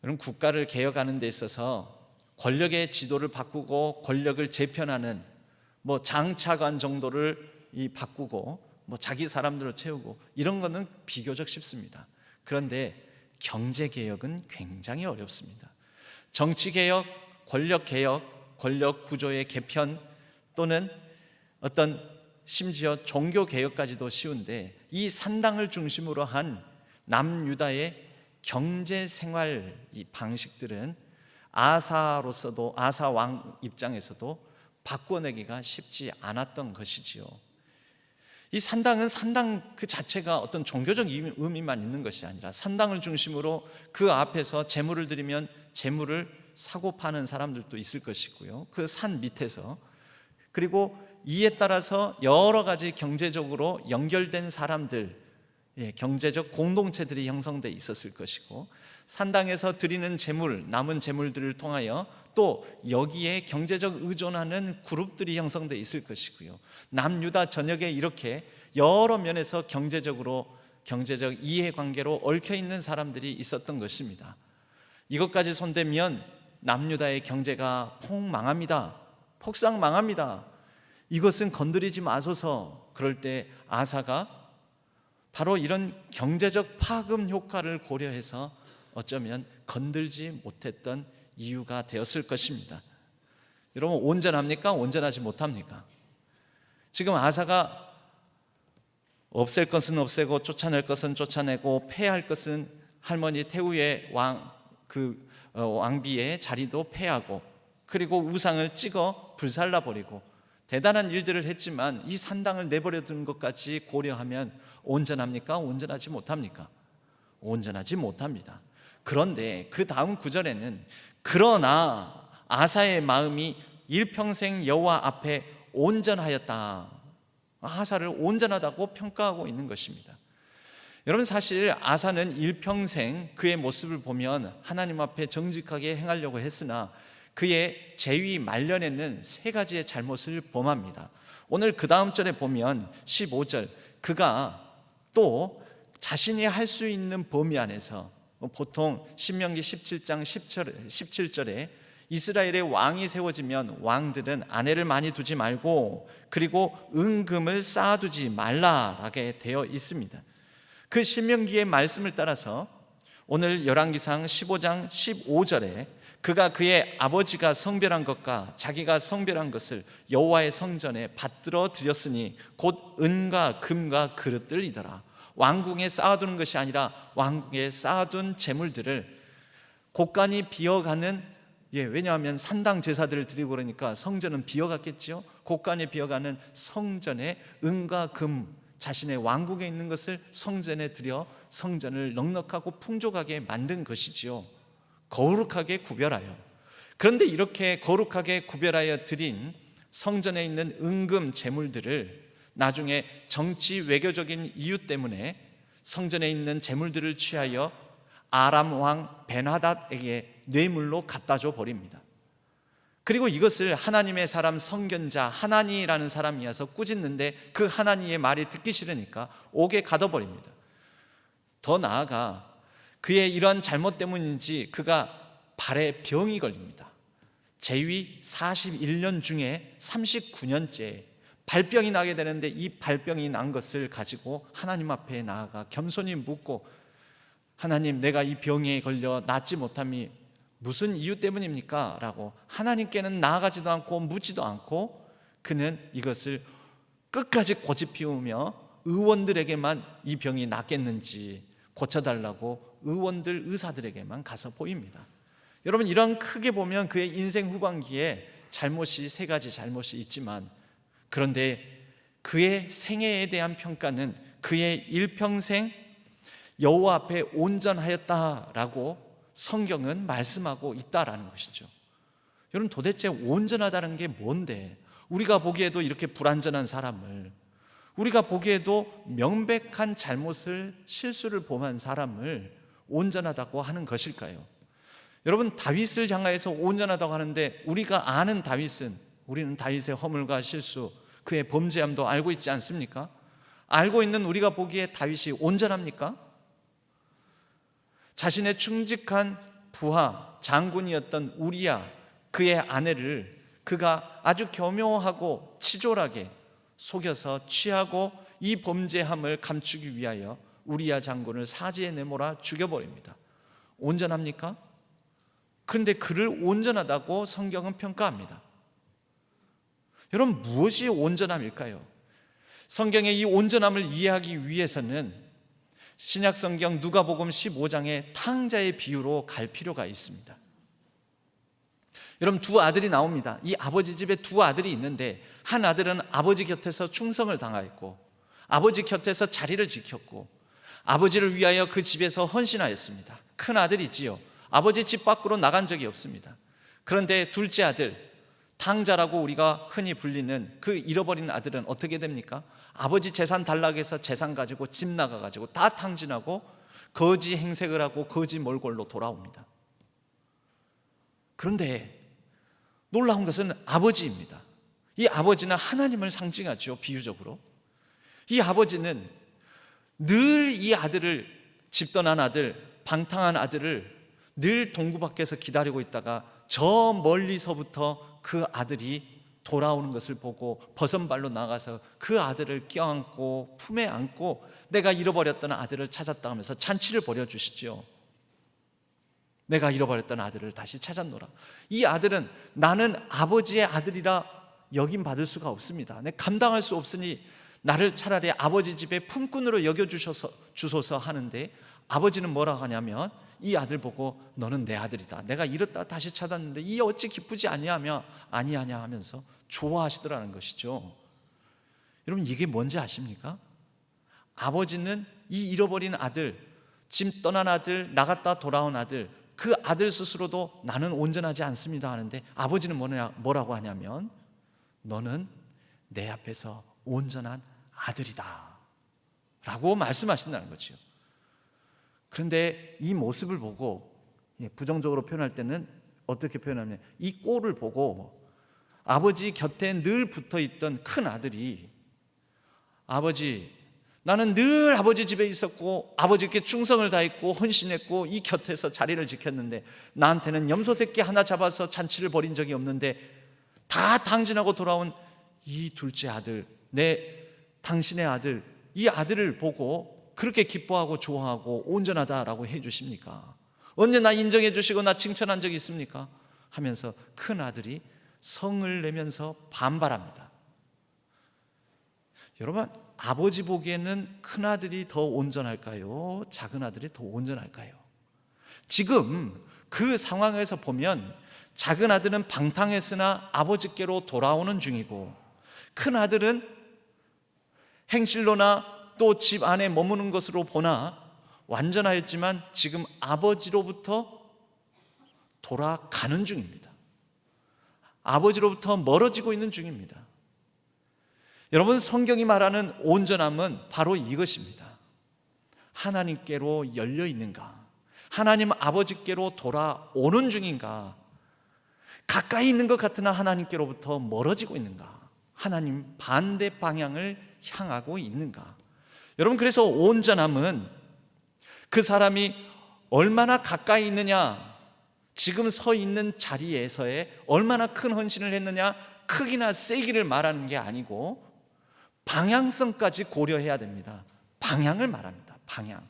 여러분, 국가를 개혁하는 데 있어서 권력의 지도를 바꾸고 권력을 재편하는 장차관 정도를 바꾸고 자기 사람들을 채우고 이런 거는 비교적 쉽습니다. 그런데 경제 개혁은 굉장히 어렵습니다. 정치 개혁, 권력 개혁, 권력 구조의 개편 또는 어떤 심지어 종교 개혁까지도 쉬운데 이 산당을 중심으로 한 남유다의 경제 생활 이 방식들은 아사로서도, 아사 왕 입장에서도 바꿔내기가 쉽지 않았던 것이지요. 이 산당은 산당 그 자체가 어떤 종교적 의미만 있는 것이 아니라 산당을 중심으로 그 앞에서 제물을 드리면 제물을 사고 파는 사람들도 있을 것이고요. 그 산 밑에서, 그리고 이에 따라서 여러 가지 경제적으로 연결된 사람들, 경제적 공동체들이 형성돼 있었을 것이고, 산당에서 드리는 제물, 남은 제물들을 통하여 또 여기에 경제적 의존하는 그룹들이 형성돼 있을 것이고요. 남유다 전역에 이렇게 여러 면에서 경제적 이해관계로 얽혀 있는 사람들이 있었던 것입니다. 이것까지 손대면 남유다의 경제가 폭망합니다. 폭삭 망합니다. 이것은 건드리지 마소서. 그럴 때 아사가 바로 이런 경제적 파급 효과를 고려해서 어쩌면 건들지 못했던 이유가 되었을 것입니다. 여러분, 온전합니까? 온전하지 못합니까? 지금 아사가 없앨 것은 없애고 쫓아낼 것은 쫓아내고 폐할 것은 할머니 태우의 왕비의 자리도 폐하고, 그리고 우상을 찍어 불살라 버리고 대단한 일들을 했지만 이 산당을 내버려 둔 것까지 고려하면 온전합니까? 온전하지 못합니까? 온전하지 못합니다. 그런데 그 다음 구절에는 그러나 아사의 마음이 일평생 여호와 앞에 온전하였다, 아사를 온전하다고 평가하고 있는 것입니다. 여러분, 사실 아사는 일평생 그의 모습을 보면 하나님 앞에 정직하게 행하려고 했으나 그의 재위 말년에는 세 가지의 잘못을 범합니다. 오늘 그 다음 절에 보면 15절, 그가 또 자신이 할 수 있는 범위 안에서, 보통 신명기 17장 17절에 이스라엘의 왕이 세워지면 왕들은 아내를 많이 두지 말고 그리고 은금을 쌓아두지 말라라게 되어 있습니다. 그 신명기의 말씀을 따라서 오늘 열왕기상 15장 15절에 그가 그의 아버지가 성별한 것과 자기가 성별한 것을 여호와의 성전에 받들어 드렸으니 곧 은과 금과 그릇들이더라. 왕궁에 쌓아두는 것이 아니라 왕궁에 쌓아둔 재물들을 곳간이 비어가는, 왜냐하면 산당 제사들을 드리고 그러니까 성전은 비어갔겠죠. 곳간에 비어가는 성전에 은과 금, 자신의 왕국에 있는 것을 성전에 들여 성전을 넉넉하고 풍족하게 만든 것이지요. 거룩하게 구별하여. 그런데 이렇게 거룩하게 구별하여 드린 성전에 있는 은금 재물들을 나중에 정치 외교적인 이유 때문에 성전에 있는 재물들을 취하여 아람 왕 벤하닷에게 뇌물로 갖다 줘 버립니다. 그리고 이것을 하나님의 사람 선견자 하나니라는 사람이 와서 꾸짖는데 그 하나니의 말이 듣기 싫으니까 옥에 가둬버립니다. 더 나아가 그의 이런 잘못 때문인지 그가 발에 병이 걸립니다. 재위 41년 중에 39년째 발병이 나게 되는데 이 발병이 난 것을 가지고 하나님 앞에 나아가 겸손히 묻고, 하나님, 내가 이 병에 걸려 낫지 못함이 무슨 이유 때문입니까? 라고 하나님께는 나아가지도 않고 묻지도 않고 그는 이것을 끝까지 고집 피우며 의원들에게만 이 병이 낫겠는지 고쳐달라고 의원들, 의사들에게만 가서 보입니다. 여러분, 이런 크게 보면 그의 인생 후반기에 잘못이 세 가지 잘못이 있지만, 그런데 그의 생애에 대한 평가는 그의 일평생 여호와 앞에 온전하였다라고 성경은 말씀하고 있다라는 것이죠. 여러분, 도대체 온전하다는 게 뭔데? 우리가 보기에도 이렇게 불완전한 사람을, 우리가 보기에도 명백한 잘못을, 실수를 범한 사람을 온전하다고 하는 것일까요? 여러분, 다윗을 향하여서 온전하다고 하는데 우리가 아는 다윗은, 우리는 다윗의 허물과 실수, 그의 범죄함도 알고 있지 않습니까? 알고 있는 우리가 보기에 다윗이 온전합니까? 자신의 충직한 부하 장군이었던 우리야, 그의 아내를 그가 아주 교묘하고 치졸하게 속여서 취하고 이 범죄함을 감추기 위하여 우리야 장군을 사지에 내몰아 죽여버립니다. 온전합니까? 그런데 그를 온전하다고 성경은 평가합니다. 여러분, 무엇이 온전함일까요? 성경의 이 온전함을 이해하기 위해서는 신약 성경 누가복음 15장의 탕자의 비유로 갈 필요가 있습니다. 여러분, 두 아들이 나옵니다. 이 아버지 집에 두 아들이 있는데 한 아들은 아버지 곁에서 충성을 당하였고 아버지 곁에서 자리를 지켰고 아버지를 위하여 그 집에서 헌신하였습니다. 큰 아들이지요. 아버지 집 밖으로 나간 적이 없습니다. 그런데 둘째 아들, 탕자라고 우리가 흔히 불리는 그 잃어버린 아들은 어떻게 됩니까? 아버지 재산 단락해서 재산 가지고 집 나가가지고 다 탕진하고 거지 행색을 하고 거지 몰골로 돌아옵니다. 그런데 놀라운 것은 아버지입니다. 이 아버지는 하나님을 상징하죠. 비유적으로 이 아버지는 늘 이 아들을, 집 떠난 아들, 방탕한 아들을 늘 동구 밖에서 기다리고 있다가 저 멀리서부터 그 아들이 돌아오는 것을 보고 버선발로 나가서 그 아들을 껴안고 품에 안고 내가 잃어버렸던 아들을 찾았다 하면서 잔치를 벌여주시죠. 내가 잃어버렸던 아들을 다시 찾았노라. 이 아들은 나는 아버지의 아들이라 여김 받을 수가 없습니다. 내 감당할 수 없으니 나를 차라리 아버지 집에 품꾼으로 여겨주소서 하는데, 아버지는 뭐라고 하냐면 이 아들 보고 너는 내 아들이다, 내가 잃었다 다시 찾았는데 이 어찌 기쁘지 아니하냐 하면서 좋아하시더라는 것이죠. 여러분, 이게 뭔지 아십니까? 아버지는 이 잃어버린 아들, 집 떠난 아들, 나갔다 돌아온 아들, 그 아들 스스로도 나는 온전하지 않습니다 하는데, 아버지는 뭐라고 하냐면 너는 내 앞에서 온전한 아들이다 라고 말씀하신다는 거죠. 그런데 이 모습을 보고 부정적으로 표현할 때는 어떻게 표현하냐면, 이 꼴을 보고 아버지 곁에 늘 붙어있던 큰 아들이, 아버지, 나는 늘 아버지 집에 있었고 아버지께 충성을 다했고 헌신했고 이 곁에서 자리를 지켰는데 나한테는 염소 새끼 하나 잡아서 잔치를 벌인 적이 없는데 다 당진하고 돌아온 이 둘째 아들, 당신의 아들, 이 아들을 보고 그렇게 기뻐하고 좋아하고 온전하다라고 해 주십니까? 언제 나 인정해 주시고 나 칭찬한 적이 있습니까? 하면서 큰 아들이 성을 내면서 반발합니다. 여러분, 아버지 보기에는 큰 아들이 더 온전할까요? 작은 아들이 더 온전할까요? 지금 그 상황에서 보면 작은 아들은 방탕했으나 아버지께로 돌아오는 중이고, 큰 아들은 행실로나 또 집 안에 머무는 것으로 보나 완전하였지만 지금 아버지로부터 돌아가는 중입니다. 아버지로부터 멀어지고 있는 중입니다. 여러분, 성경이 말하는 온전함은 바로 이것입니다. 하나님께로 열려 있는가? 하나님 아버지께로 돌아오는 중인가? 가까이 있는 것 같으나 하나님께로부터 멀어지고 있는가? 하나님 반대 방향을 향하고 있는가? 여러분, 그래서 온전함은 그 사람이 얼마나 가까이 있느냐, 지금 서 있는 자리에서의 얼마나 큰 헌신을 했느냐, 크기나 세기를 말하는 게 아니고 방향성까지 고려해야 됩니다. 방향을 말합니다. 방향.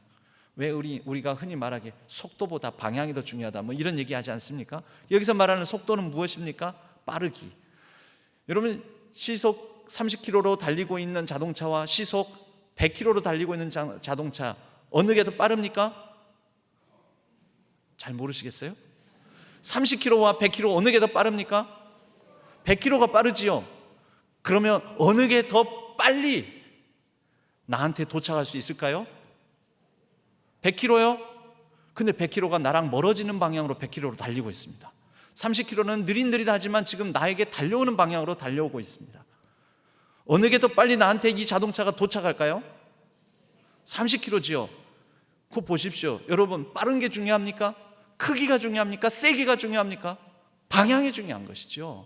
왜 우리가 흔히 말하기에 속도보다 방향이 더 중요하다 뭐 이런 얘기하지 않습니까? 여기서 말하는 속도는 무엇입니까? 빠르기. 여러분, 시속 30km로 달리고 있는 자동차와 시속 100km로 달리고 있는 자동차, 어느 게 더 빠릅니까? 잘 모르시겠어요? 30km와 100km 어느 게 더 빠릅니까? 100km가 빠르지요. 그러면 어느 게 더 빨리 나한테 도착할 수 있을까요? 100km요? 근데 100km가 나랑 멀어지는 방향으로 100km로 달리고 있습니다. 30km는 느릿느릿하지만 지금 나에게 달려오는 방향으로 달려오고 있습니다. 어느 게 더 빨리 나한테 이 자동차가 도착할까요? 30km지요. 그거 보십시오. 여러분, 빠른 게 중요합니까? 크기가 중요합니까? 세기가 중요합니까? 방향이 중요한 것이죠.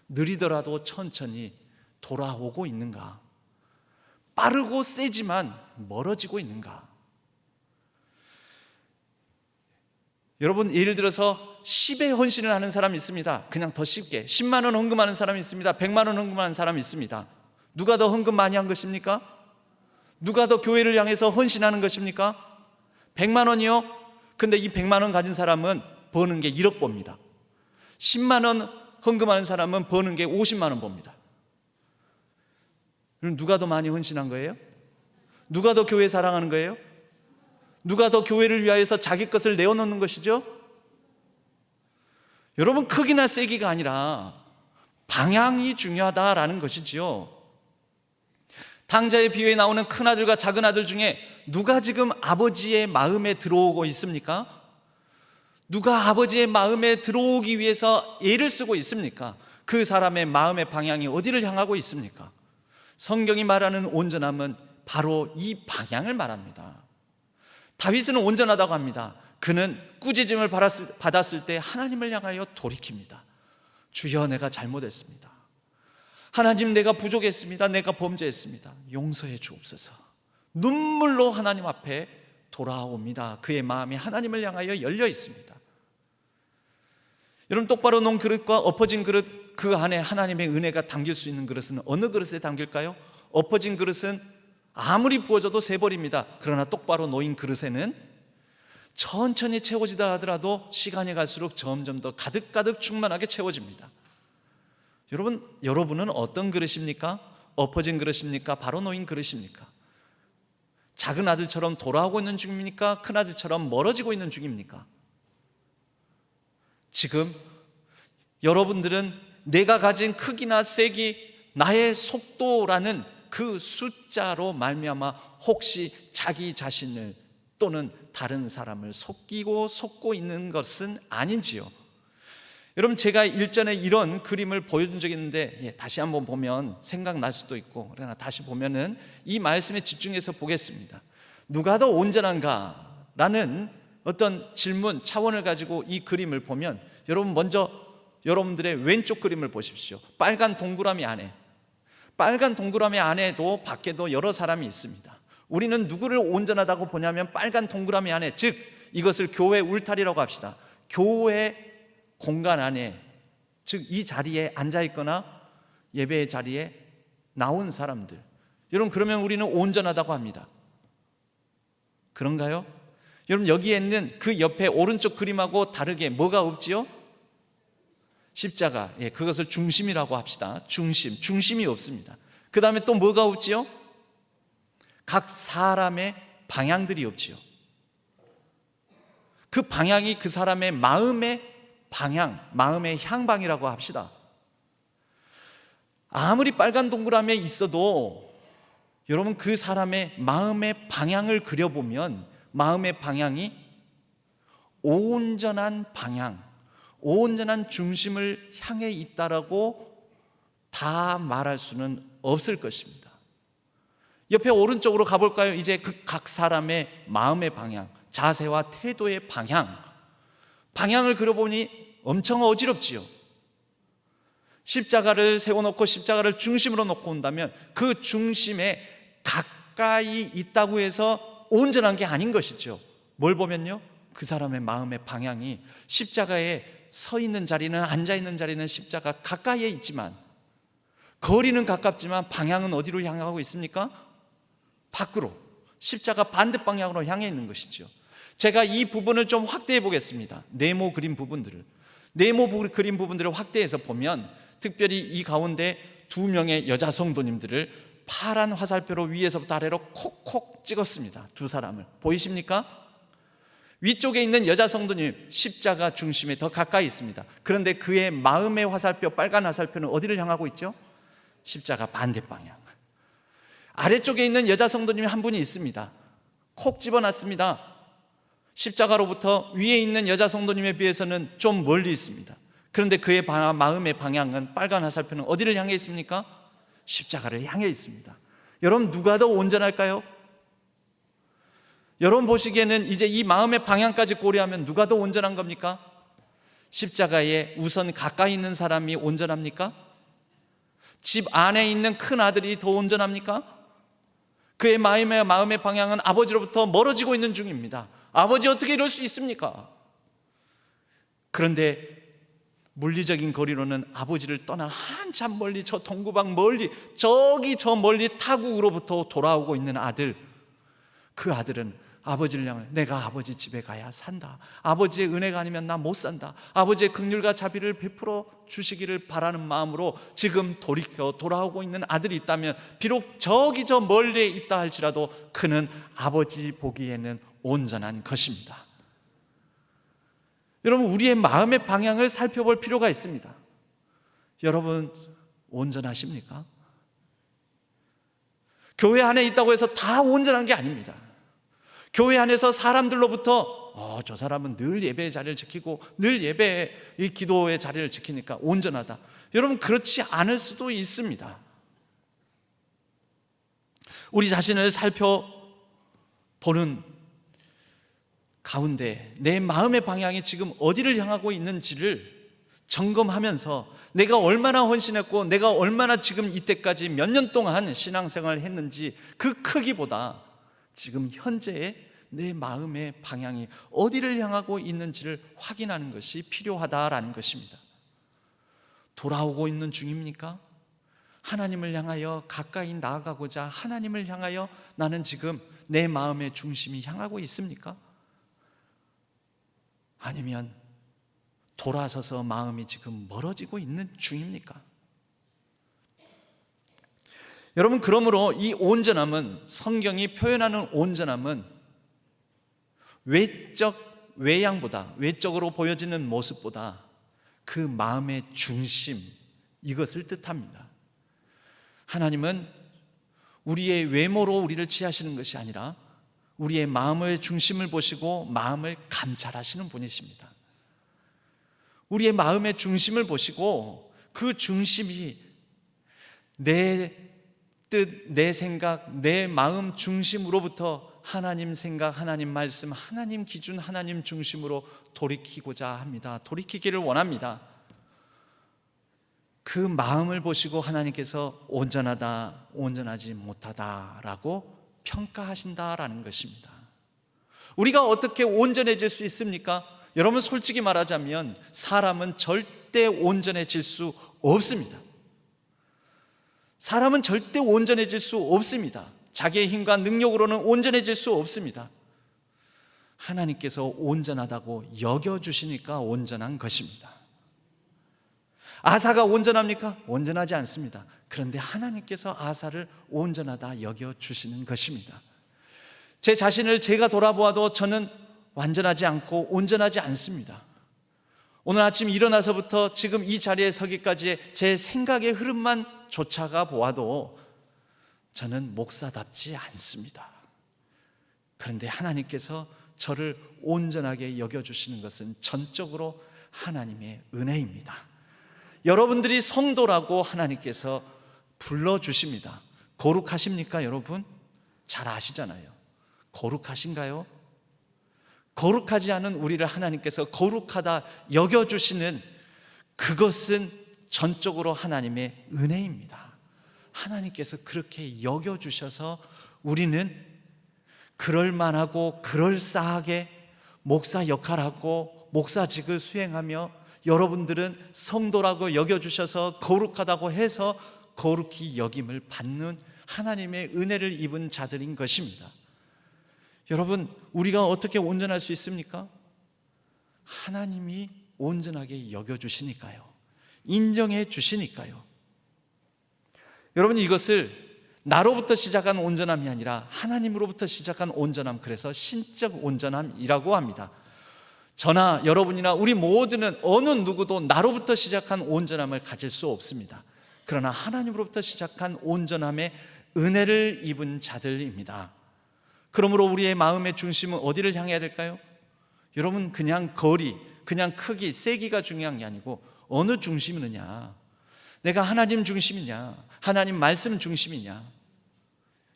느리더라도 천천히 돌아오고 있는가? 빠르고 세지만 멀어지고 있는가? 여러분, 예를 들어서 10의 헌신을 하는 사람이 있습니다. 그냥 더 쉽게 10만 원 헌금하는 사람이 있습니다. 100만 원 헌금하는 사람이 있습니다. 누가 더 헌금 많이 한 것입니까? 누가 더 교회를 향해서 헌신하는 것입니까? 100만 원이요? 근데 이 100만 원 가진 사람은 버는 게 1억 법니다. 10만 원 헌금하는 사람은 버는 게 50만 원 법니다. 그럼 누가 더 많이 헌신한 거예요? 누가 더 교회 사랑하는 거예요? 누가 더 교회를 위하여서 자기 것을 내어놓는 것이죠? 여러분, 크기나 세기가 아니라 방향이 중요하다라는 것이지요. 당자의 비유에 나오는 큰아들과 작은아들 중에 누가 지금 아버지의 마음에 들어오고 있습니까? 누가 아버지의 마음에 들어오기 위해서 애를 쓰고 있습니까? 그 사람의 마음의 방향이 어디를 향하고 있습니까? 성경이 말하는 온전함은 바로 이 방향을 말합니다. 다윗은 온전하다고 합니다. 그는 꾸짖음을 받았을 때 하나님을 향하여 돌이킵니다. 주여, 내가 잘못했습니다. 하나님, 내가 부족했습니다. 내가 범죄했습니다. 용서해 주옵소서. 눈물로 하나님 앞에 돌아옵니다. 그의 마음이 하나님을 향하여 열려 있습니다. 여러분, 똑바로 놓은 그릇과 엎어진 그릇, 그 안에 하나님의 은혜가 담길 수 있는 그릇은 어느 그릇에 담길까요? 엎어진 그릇은 아무리 부어져도 새버립니다. 그러나 똑바로 놓인 그릇에는 천천히 채워지다 하더라도 시간이 갈수록 점점 더 가득가득 충만하게 채워집니다. 여러분은 어떤 그릇입니까? 엎어진 그릇입니까? 바로 놓인 그릇입니까? 작은 아들처럼 돌아오고 있는 중입니까? 큰 아들처럼 멀어지고 있는 중입니까? 지금 여러분들은 내가 가진 크기나 세기, 나의 속도라는 그 숫자로 말미암아 혹시 자기 자신을 또는 다른 사람을 속고 있는 것은 아닌지요? 여러분, 제가 일전에 이런 그림을 보여준 적이 있는데 다시 한번 보면 생각날 수도 있고, 그러나 다시 보면은 이 말씀에 집중해서 보겠습니다. 누가 더 온전한가? 라는 어떤 질문 차원을 가지고 이 그림을 보면, 여러분 먼저 여러분들의 왼쪽 그림을 보십시오. 빨간 동그라미 안에도 밖에도 여러 사람이 있습니다. 우리는 누구를 온전하다고 보냐면 빨간 동그라미 안에, 즉 이것을 교회 울타리라고 합시다. 교회 공간 안에, 즉 이 자리에 앉아 있거나 예배의 자리에 나온 사람들, 여러분 그러면 우리는 온전하다고 합니다. 그런가요? 여러분, 여기에 있는 그 옆에 오른쪽 그림하고 다르게 뭐가 없지요? 십자가, 그것을 중심이라고 합시다. 중심이 없습니다. 그 다음에 또 뭐가 없지요? 각 사람의 방향들이 없지요. 그 방향이 그 사람의 마음의 방향, 마음의 향방이라고 합시다. 아무리 빨간 동그라미에 있어도 여러분 그 사람의 마음의 방향을 그려보면 마음의 방향이 온전한 방향, 온전한 중심을 향해 있다라고 다 말할 수는 없을 것입니다. 옆에 오른쪽으로 가볼까요? 이제 그 각 사람의 마음의 방향, 자세와 태도의 방향을 그려보니 엄청 어지럽지요. 십자가를 세워놓고 십자가를 중심으로 놓고 온다면 그 중심에 가까이 있다고 해서 온전한 게 아닌 것이죠. 뭘 보면요, 그 사람의 마음의 방향이 십자가에 서 있는 자리는, 앉아 있는 자리는 십자가 가까이에 있지만, 거리는 가깝지만 방향은 어디로 향하고 있습니까? 밖으로, 십자가 반대 방향으로 향해 있는 것이죠. 제가 이 부분을 좀 확대해 보겠습니다. 네모 그림 부분들을 확대해서 보면, 특별히 이 가운데 2명의 여자 성도님들을 파란 화살표로 위에서부터 아래로 콕콕 찍었습니다. 2사람을 보이십니까? 위쪽에 있는 여자 성도님, 십자가 중심에 더 가까이 있습니다. 그런데 그의 마음의 화살표, 빨간 화살표는 어디를 향하고 있죠? 십자가 반대 방향. 아래쪽에 있는 여자 성도님이 한 분이 있습니다. 콕 집어놨습니다. 십자가로부터 위에 있는 여자 성도님에 비해서는 좀 멀리 있습니다. 그런데 그의 마음의 방향은, 빨간 화살표는 어디를 향해 있습니까? 십자가를 향해 있습니다. 여러분, 누가 더 온전할까요? 여러분 보시기에는 이제 이 마음의 방향까지 고려하면 누가 더 온전한 겁니까? 십자가에 우선 가까이 있는 사람이 온전합니까? 집 안에 있는 큰 아들이 더 온전합니까? 그의 마음의 방향은 아버지로부터 멀어지고 있는 중입니다. 아버지, 어떻게 이럴 수 있습니까? 그런데 물리적인 거리로는 아버지를 떠나 한참 멀리, 저 동구방 멀리, 저 멀리 타국으로부터 돌아오고 있는 아들, 그 아들은 아버지를 향해, 내가 아버지 집에 가야 산다, 아버지의 은혜가 아니면 나 못 산다, 아버지의 긍휼과 자비를 베풀어 주시기를 바라는 마음으로 지금 돌아오고 있는 아들이 있다면, 비록 저 멀리에 있다 할지라도 그는 아버지 보기에는 온전한 것입니다. 여러분, 우리의 마음의 방향을 살펴볼 필요가 있습니다. 여러분, 온전하십니까? 교회 안에 있다고 해서 다 온전한 게 아닙니다. 교회 안에서 사람들로부터 저 사람은 늘 예배의 자리를 지키고 늘 예배의 이 기도의 자리를 지키니까 온전하다. 여러분, 그렇지 않을 수도 있습니다. 우리 자신을 살펴보는 가운데 내 마음의 방향이 지금 어디를 향하고 있는지를 점검하면서 내가 얼마나 헌신했고 내가 얼마나 지금 이때까지 몇 년 동안 신앙생활을 했는지 그 크기보다 지금 현재의 내 마음의 방향이 어디를 향하고 있는지를 확인하는 것이 필요하다라는 것입니다. 돌아오고 있는 중입니까? 하나님을 향하여 가까이 나아가고자 하나님을 향하여 나는 지금 내 마음의 중심이 향하고 있습니까? 아니면 돌아서서 마음이 지금 멀어지고 있는 중입니까? 여러분, 그러므로 이 온전함은, 성경이 표현하는 온전함은 외양보다, 외적으로 보여지는 모습보다 그 마음의 중심, 이것을 뜻합니다. 하나님은 우리의 외모로 우리를 취하시는 것이 아니라 우리의 마음의 중심을 보시고 마음을 감찰하시는 분이십니다. 우리의 마음의 중심을 보시고 그 중심이 내 뜻, 내 생각, 내 마음 중심으로부터 하나님 생각, 하나님 말씀, 하나님 기준, 하나님 중심으로 돌이키고자 합니다. 돌이키기를 원합니다. 그 마음을 보시고 하나님께서 온전하다, 온전하지 못하다라고 평가하신다라는 것입니다. 우리가 어떻게 온전해질 수 있습니까? 여러분, 솔직히 말하자면 사람은 절대 온전해질 수 없습니다. 사람은 절대 온전해질 수 없습니다. 자기의 힘과 능력으로는 온전해질 수 없습니다. 하나님께서 온전하다고 여겨주시니까 온전한 것입니다. 아사가 온전합니까? 온전하지 않습니다. 그런데 하나님께서 아사를 온전하다 여겨주시는 것입니다. 제 자신을 제가 돌아보아도 저는 완전하지 않고 온전하지 않습니다. 오늘 아침 일어나서부터 지금 이 자리에 서기까지의 제 생각의 흐름만 쫓아가 보아도 저는 목사답지 않습니다. 그런데 하나님께서 저를 온전하게 여겨주시는 것은 전적으로 하나님의 은혜입니다. 여러분들이 성도라고 하나님께서 불러주십니다. 거룩하십니까, 여러분? 잘 아시잖아요. 거룩하신가요? 거룩하지 않은 우리를 하나님께서 거룩하다 여겨주시는 그것은 전적으로 하나님의 은혜입니다. 하나님께서 그렇게 여겨주셔서 우리는 그럴만하고 그럴싸하게 목사 역할하고 목사직을 수행하며, 여러분들은 성도라고 여겨주셔서 거룩하다고 해서 거룩히 여김을 받는 하나님의 은혜를 입은 자들인 것입니다. 여러분, 우리가 어떻게 온전할 수 있습니까? 하나님이 온전하게 여겨주시니까요. 인정해 주시니까요. 여러분, 이것을 나로부터 시작한 온전함이 아니라 하나님으로부터 시작한 온전함, 그래서 신적 온전함이라고 합니다. 저나 여러분이나 우리 모두는 어느 누구도 나로부터 시작한 온전함을 가질 수 없습니다. 그러나 하나님으로부터 시작한 온전함의 은혜를 입은 자들입니다. 그러므로 우리의 마음의 중심은 어디를 향해야 될까요? 여러분, 그냥 거리, 그냥 크기, 세기가 중요한 게 아니고 어느 중심이느냐, 내가 하나님 중심이냐, 하나님 말씀 중심이냐,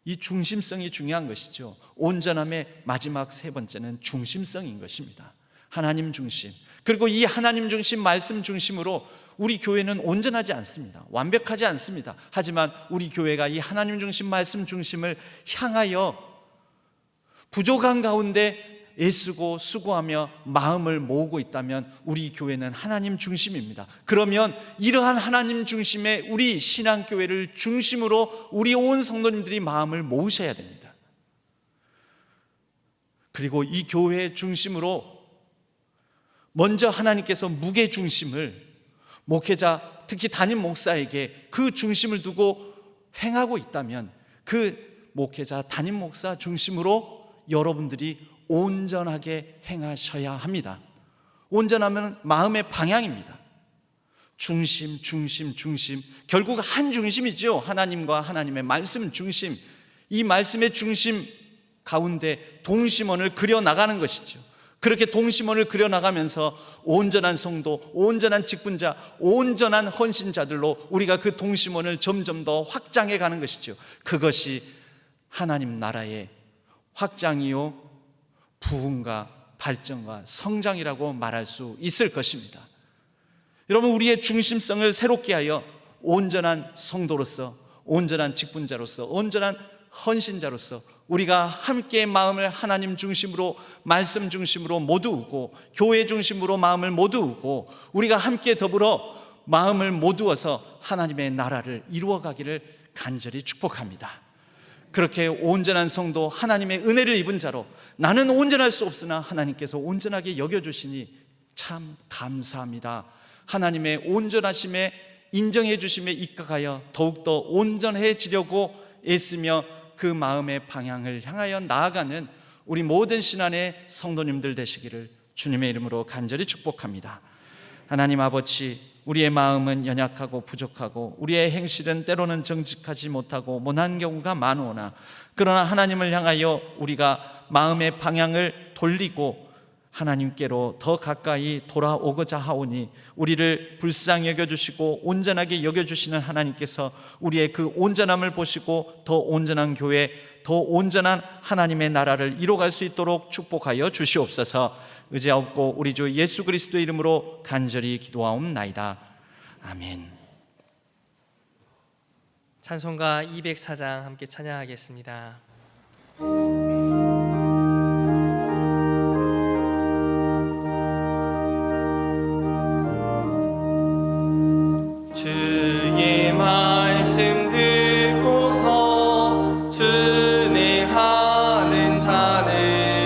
이 중심성이 중요한 것이죠. 온전함의 마지막 세 번째는 중심성인 것입니다. 하나님 중심. 그리고 이 하나님 중심, 말씀 중심으로 우리 교회는 온전하지 않습니다. 완벽하지 않습니다. 하지만 우리 교회가 이 하나님 중심, 말씀 중심을 향하여 부족한 가운데 애쓰고 수고하며 마음을 모으고 있다면 우리 교회는 하나님 중심입니다. 그러면 이러한 하나님 중심의 우리 신앙교회를 중심으로 우리 온 성도님들이 마음을 모으셔야 됩니다. 그리고 이 교회의 중심으로 먼저 하나님께서 무게 중심을 목회자, 특히 담임 목사에게 그 중심을 두고 행하고 있다면 그 목회자, 담임 목사 중심으로 여러분들이 온전하게 행하셔야 합니다. 온전하면 마음의 방향입니다. 중심, 중심, 중심. 결국 한 중심이죠. 하나님과 하나님의 말씀 중심. 이 말씀의 중심 가운데 동심원을 그려나가는 것이죠. 그렇게 동심원을 그려나가면서 온전한 성도, 온전한 직분자, 온전한 헌신자들로 우리가 그 동심원을 점점 더 확장해 가는 것이죠. 그것이 하나님 나라의 확장이요, 부흥과 발전과 성장이라고 말할 수 있을 것입니다. 여러분, 우리의 중심성을 새롭게 하여 온전한 성도로서, 온전한 직분자로서, 온전한 헌신자로서 우리가 함께 마음을 하나님 중심으로, 말씀 중심으로 모두고, 교회 중심으로 마음을 모두고, 우리가 함께 더불어 마음을 모두어서 하나님의 나라를 이루어가기를 간절히 축복합니다. 그렇게 온전한 성도, 하나님의 은혜를 입은 자로 나는 온전할 수 없으나 하나님께서 온전하게 여겨주시니 참 감사합니다. 하나님의 온전하심에 인정해 주심에 입각하여 더욱더 온전해지려고 애쓰며 그 마음의 방향을 향하여 나아가는 우리 모든 신안의 성도님들 되시기를 주님의 이름으로 간절히 축복합니다. 하나님 아버지, 우리의 마음은 연약하고 부족하고 우리의 행실은 때로는 정직하지 못하고 못한 경우가 많으나, 그러나 하나님을 향하여 우리가 마음의 방향을 돌리고 하나님께로 더 가까이 돌아오고자 하오니 우리를 불쌍히 여겨주시고 온전하게 여겨주시는 하나님께서 우리의 그 온전함을 보시고 더 온전한 교회, 더 온전한 하나님의 나라를 이뤄갈 수 있도록 축복하여 주시옵소서. 의지하옵고 우리 주 예수 그리스도의 이름으로 간절히 기도하옵나이다. 아멘. 찬송가 204장 함께 찬양하겠습니다. 주의 말씀 듣고서 준행하는 자는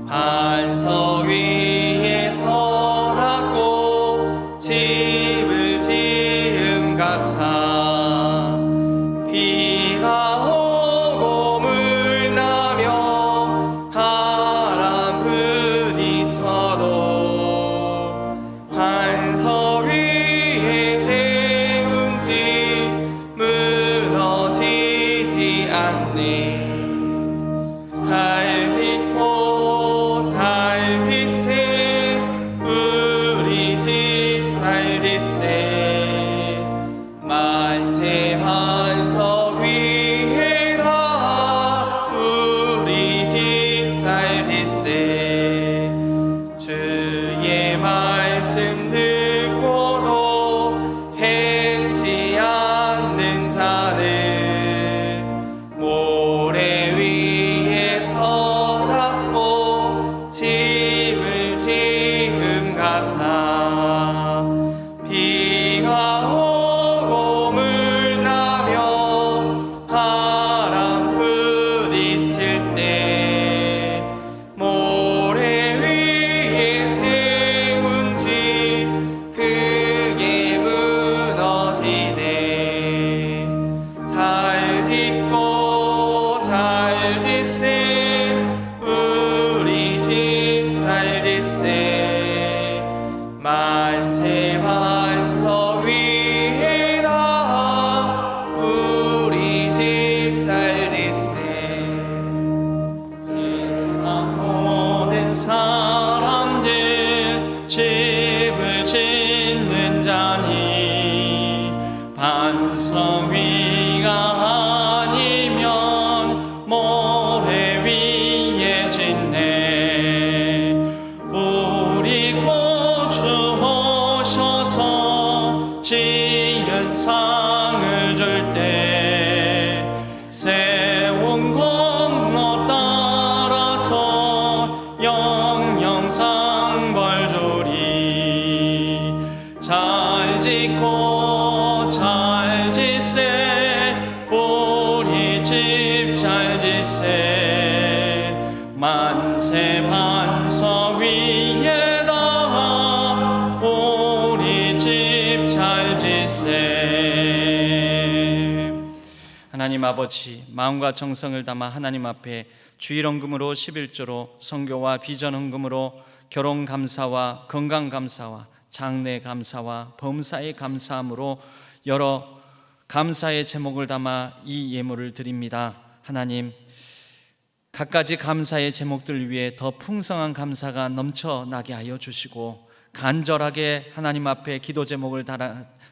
반석 위에 터닫고 집을 지음 같아. 비가 오고 물 나며 바람 부딪혀도 반석 위에 세운 집 무너지지 않네. 잘 짓고 잘 짓세, 우리 집 잘 짓세. 만세 반석 위에다 우리 집 잘 짓세. 주의 말씀 듣고도 행치 않는 자는 모래 위에 터닫고 집을 지음 같아. 비가 오고 물 나며 바람 부딪힐 때 모래 위에 세운 집 크게 무너지네. 잘 짓고 잘 짓세, 우리 집 잘 짓세. 만세 반석 위에다 우리 집 잘 짓세. 세상 모든 사람들 집을 짓는 자니 반석 위가 아니면 모래 위에 짓네. 우리 구주 오셔서 지은 상을 줄 때 세운 공로 따라서 영영상 벌 주리. 잘 짓고 잘 짓세, 우리 집 잘 짓세. 만세 반석 위에다 우리 집 잘 짓세. 하나님 아버지, 마음과 정성을 담아 하나님 앞에 주일 헌금으로 11조로 선교와 비전 헌금으로 결혼 감사와 건강 감사와 장래 감사와 범사의 감사함으로 여러 감사의 제목을 담아 이 예물을 드립니다. 하나님, 갖가지 감사의 제목들 위해 더 풍성한 감사가 넘쳐나게 하여 주시고 간절하게 하나님 앞에 기도 제목을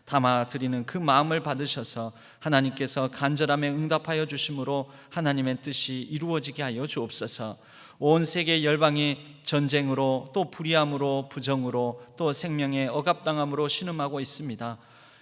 담아 드리는 그 마음을 받으셔서 하나님께서 간절함에 응답하여 주심으로 하나님의 뜻이 이루어지게 하여 주옵소서. 온 세계 열방이 전쟁으로 또 불의함으로 부정으로 또 생명에 억압당함으로 신음하고 있습니다.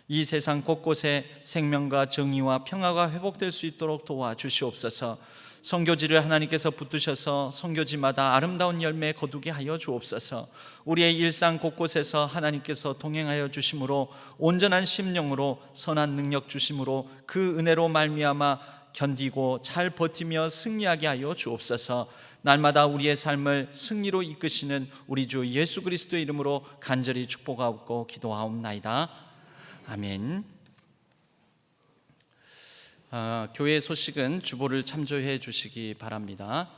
이 세상 곳곳에 생명과 정의와 평화가 회복될 수 있도록 도와주시옵소서. 선교지를 하나님께서 붙드셔서 선교지마다 아름다운 열매 거두게 하여 주옵소서. 우리의 일상 곳곳에서 하나님께서 동행하여 주심으로 온전한 심령으로 선한 능력 주심으로 그 은혜로 말미암아 견디고 잘 버티며 승리하게 하여 주옵소서. 날마다 우리의 삶을 승리로 이끄시는 우리 주 예수 그리스도의 이름으로 간절히 축복하고 기도하옵나이다. 아멘. 교회 소식은 주보를 참조해 주시기 바랍니다.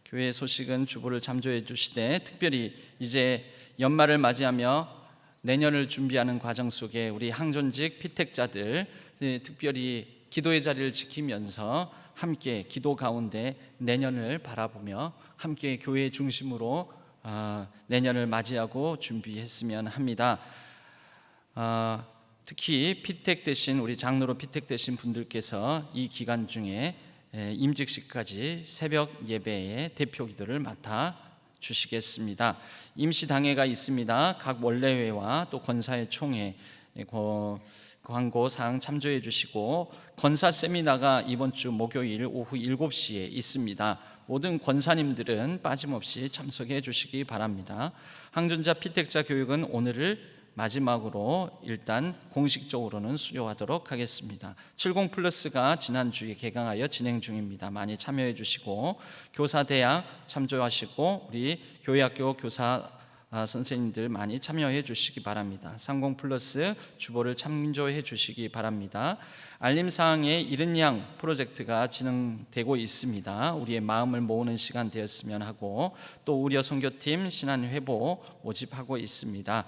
교회 소식은 주보를 참조해 주시되, 특별히 이제 연말을 맞이하며 내년을 준비하는 과정 속에 우리 항존직 피택자들 특별히 기도의 자리를 지키면서 함께 기도 가운데 내년을 바라보며 함께 교회 중심으로 내년을 맞이하고 준비했으면 합니다. 특히 피택되신 우리 장로로 피택되신 분들께서 이 기간 중에 임직식까지 새벽 예배의 대표 기도를 맡아 주시겠습니다. 임시당회가 있습니다. 각 원례회와 또 권사의 총회 광고사항 참조해 주시고, 권사 세미나가 이번 주 목요일 오후 7시에 있습니다. 모든 권사님들은 빠짐없이 참석해 주시기 바랍니다. 항존자 피택자 교육은 오늘을 마지막으로 일단 공식적으로는 수료하도록 하겠습니다. 70 플러스가 지난주에 개강하여 진행 중입니다. 많이 참여해 주시고, 교사대학 참조하시고 우리 교회학교 교사 선생님들 많이 참여해 주시기 바랍니다. 30 플러스 주보를 참조해 주시기 바랍니다. 알림사항에 이른 양 프로젝트가 진행되고 있습니다. 우리의 마음을 모으는 시간 되었으면 하고, 또 우려 선교팀 신안회보 모집하고 있습니다.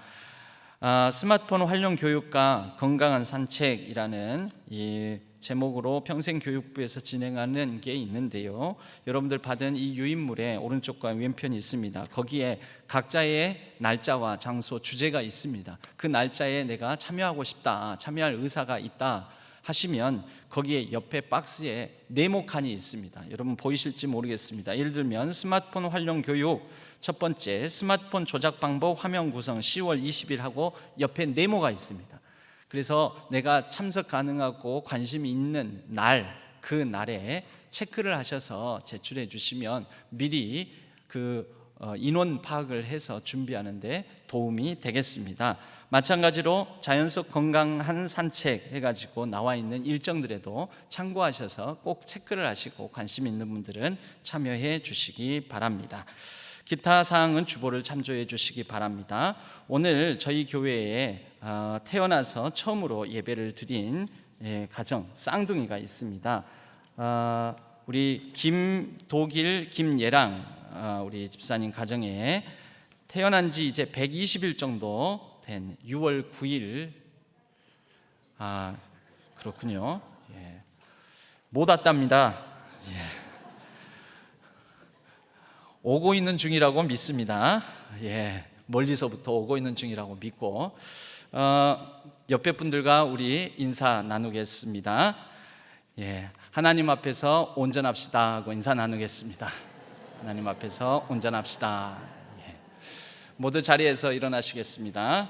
스마트폰 활용 교육과 건강한 산책이라는 이 제목으로 평생교육부에서 진행하는 게 있는데요, 여러분들 받은 이 유인물에 오른쪽과 왼편이 있습니다. 거기에 각자의 날짜와 장소, 주제가 있습니다. 그 날짜에 내가 참여하고 싶다, 참여할 의사가 있다 하시면 거기에 옆에 박스에 네모칸이 있습니다. 여러분 보이실지 모르겠습니다. 예를 들면 스마트폰 활용 교육 첫 번째, 스마트폰 조작 방법 화면 구성 10월 20일 하고 옆에 네모가 있습니다. 그래서 내가 참석 가능하고 관심이 있는 날, 그 날에 체크를 하셔서 제출해 주시면 미리 인원 파악을 해서 준비하는데 도움이 되겠습니다. 마찬가지로 자연 속 건강한 산책 해가지고 나와 있는 일정들에도 참고하셔서 꼭 체크를 하시고 관심 있는 분들은 참여해 주시기 바랍니다. 기타 사항은 주보를 참조해 주시기 바랍니다. 오늘 저희 교회에 태어나서 처음으로 예배를 드린 가정 쌍둥이가 있습니다. 우리 김도길, 김예랑 우리 집사님 가정에 태어난 지 이제 120일 정도 된 6월 9일 그렇군요. 못 왔답니다. 오고 있는 중이라고 믿습니다. 멀리서부터 오고 있는 중이라고 믿고, 옆에 분들과 우리 인사 나누겠습니다. 하나님 앞에서 온전합시다 하고 인사 나누겠습니다. 하나님 앞에서 온전합시다. 모두 자리에서 일어나시겠습니다.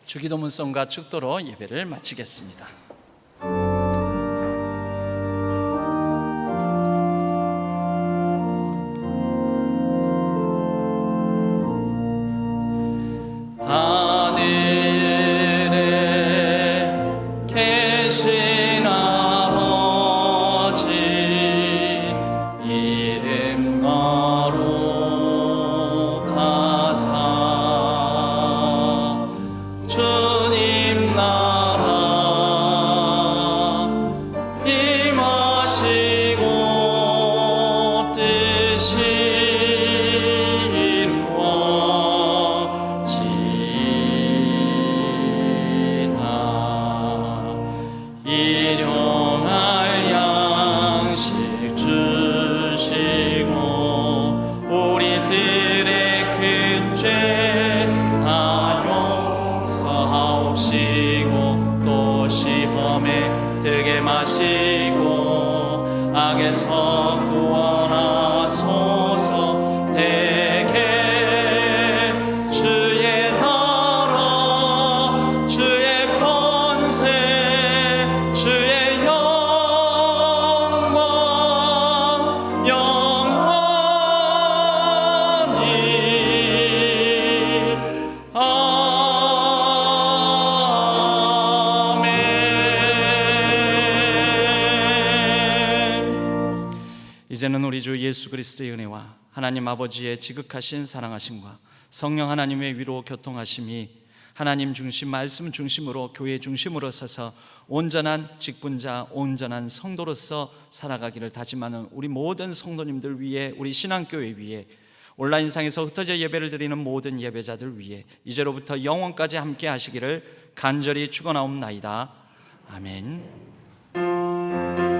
주기도문성과 축도로 예배를 마치겠습니다. 악에서 구원하소서. 대개 주의 나라 주의 권세 주의 영광 영원히. 아멘. 주 예수 그리스도의 은혜와 하나님 아버지의 지극하신 사랑하심과 성령 하나님의 위로 교통하심이 하나님 중심, 말씀 중심으로, 교회 중심으로 서서 온전한 직분자, 온전한 성도로서 살아가기를 다짐하는 우리 모든 성도님들 위해, 우리 신앙교회 위해, 온라인상에서 흩어져 예배를 드리는 모든 예배자들 위해 이제로부터 영원까지 함께 하시기를 간절히 축원하옵나이다. 아멘.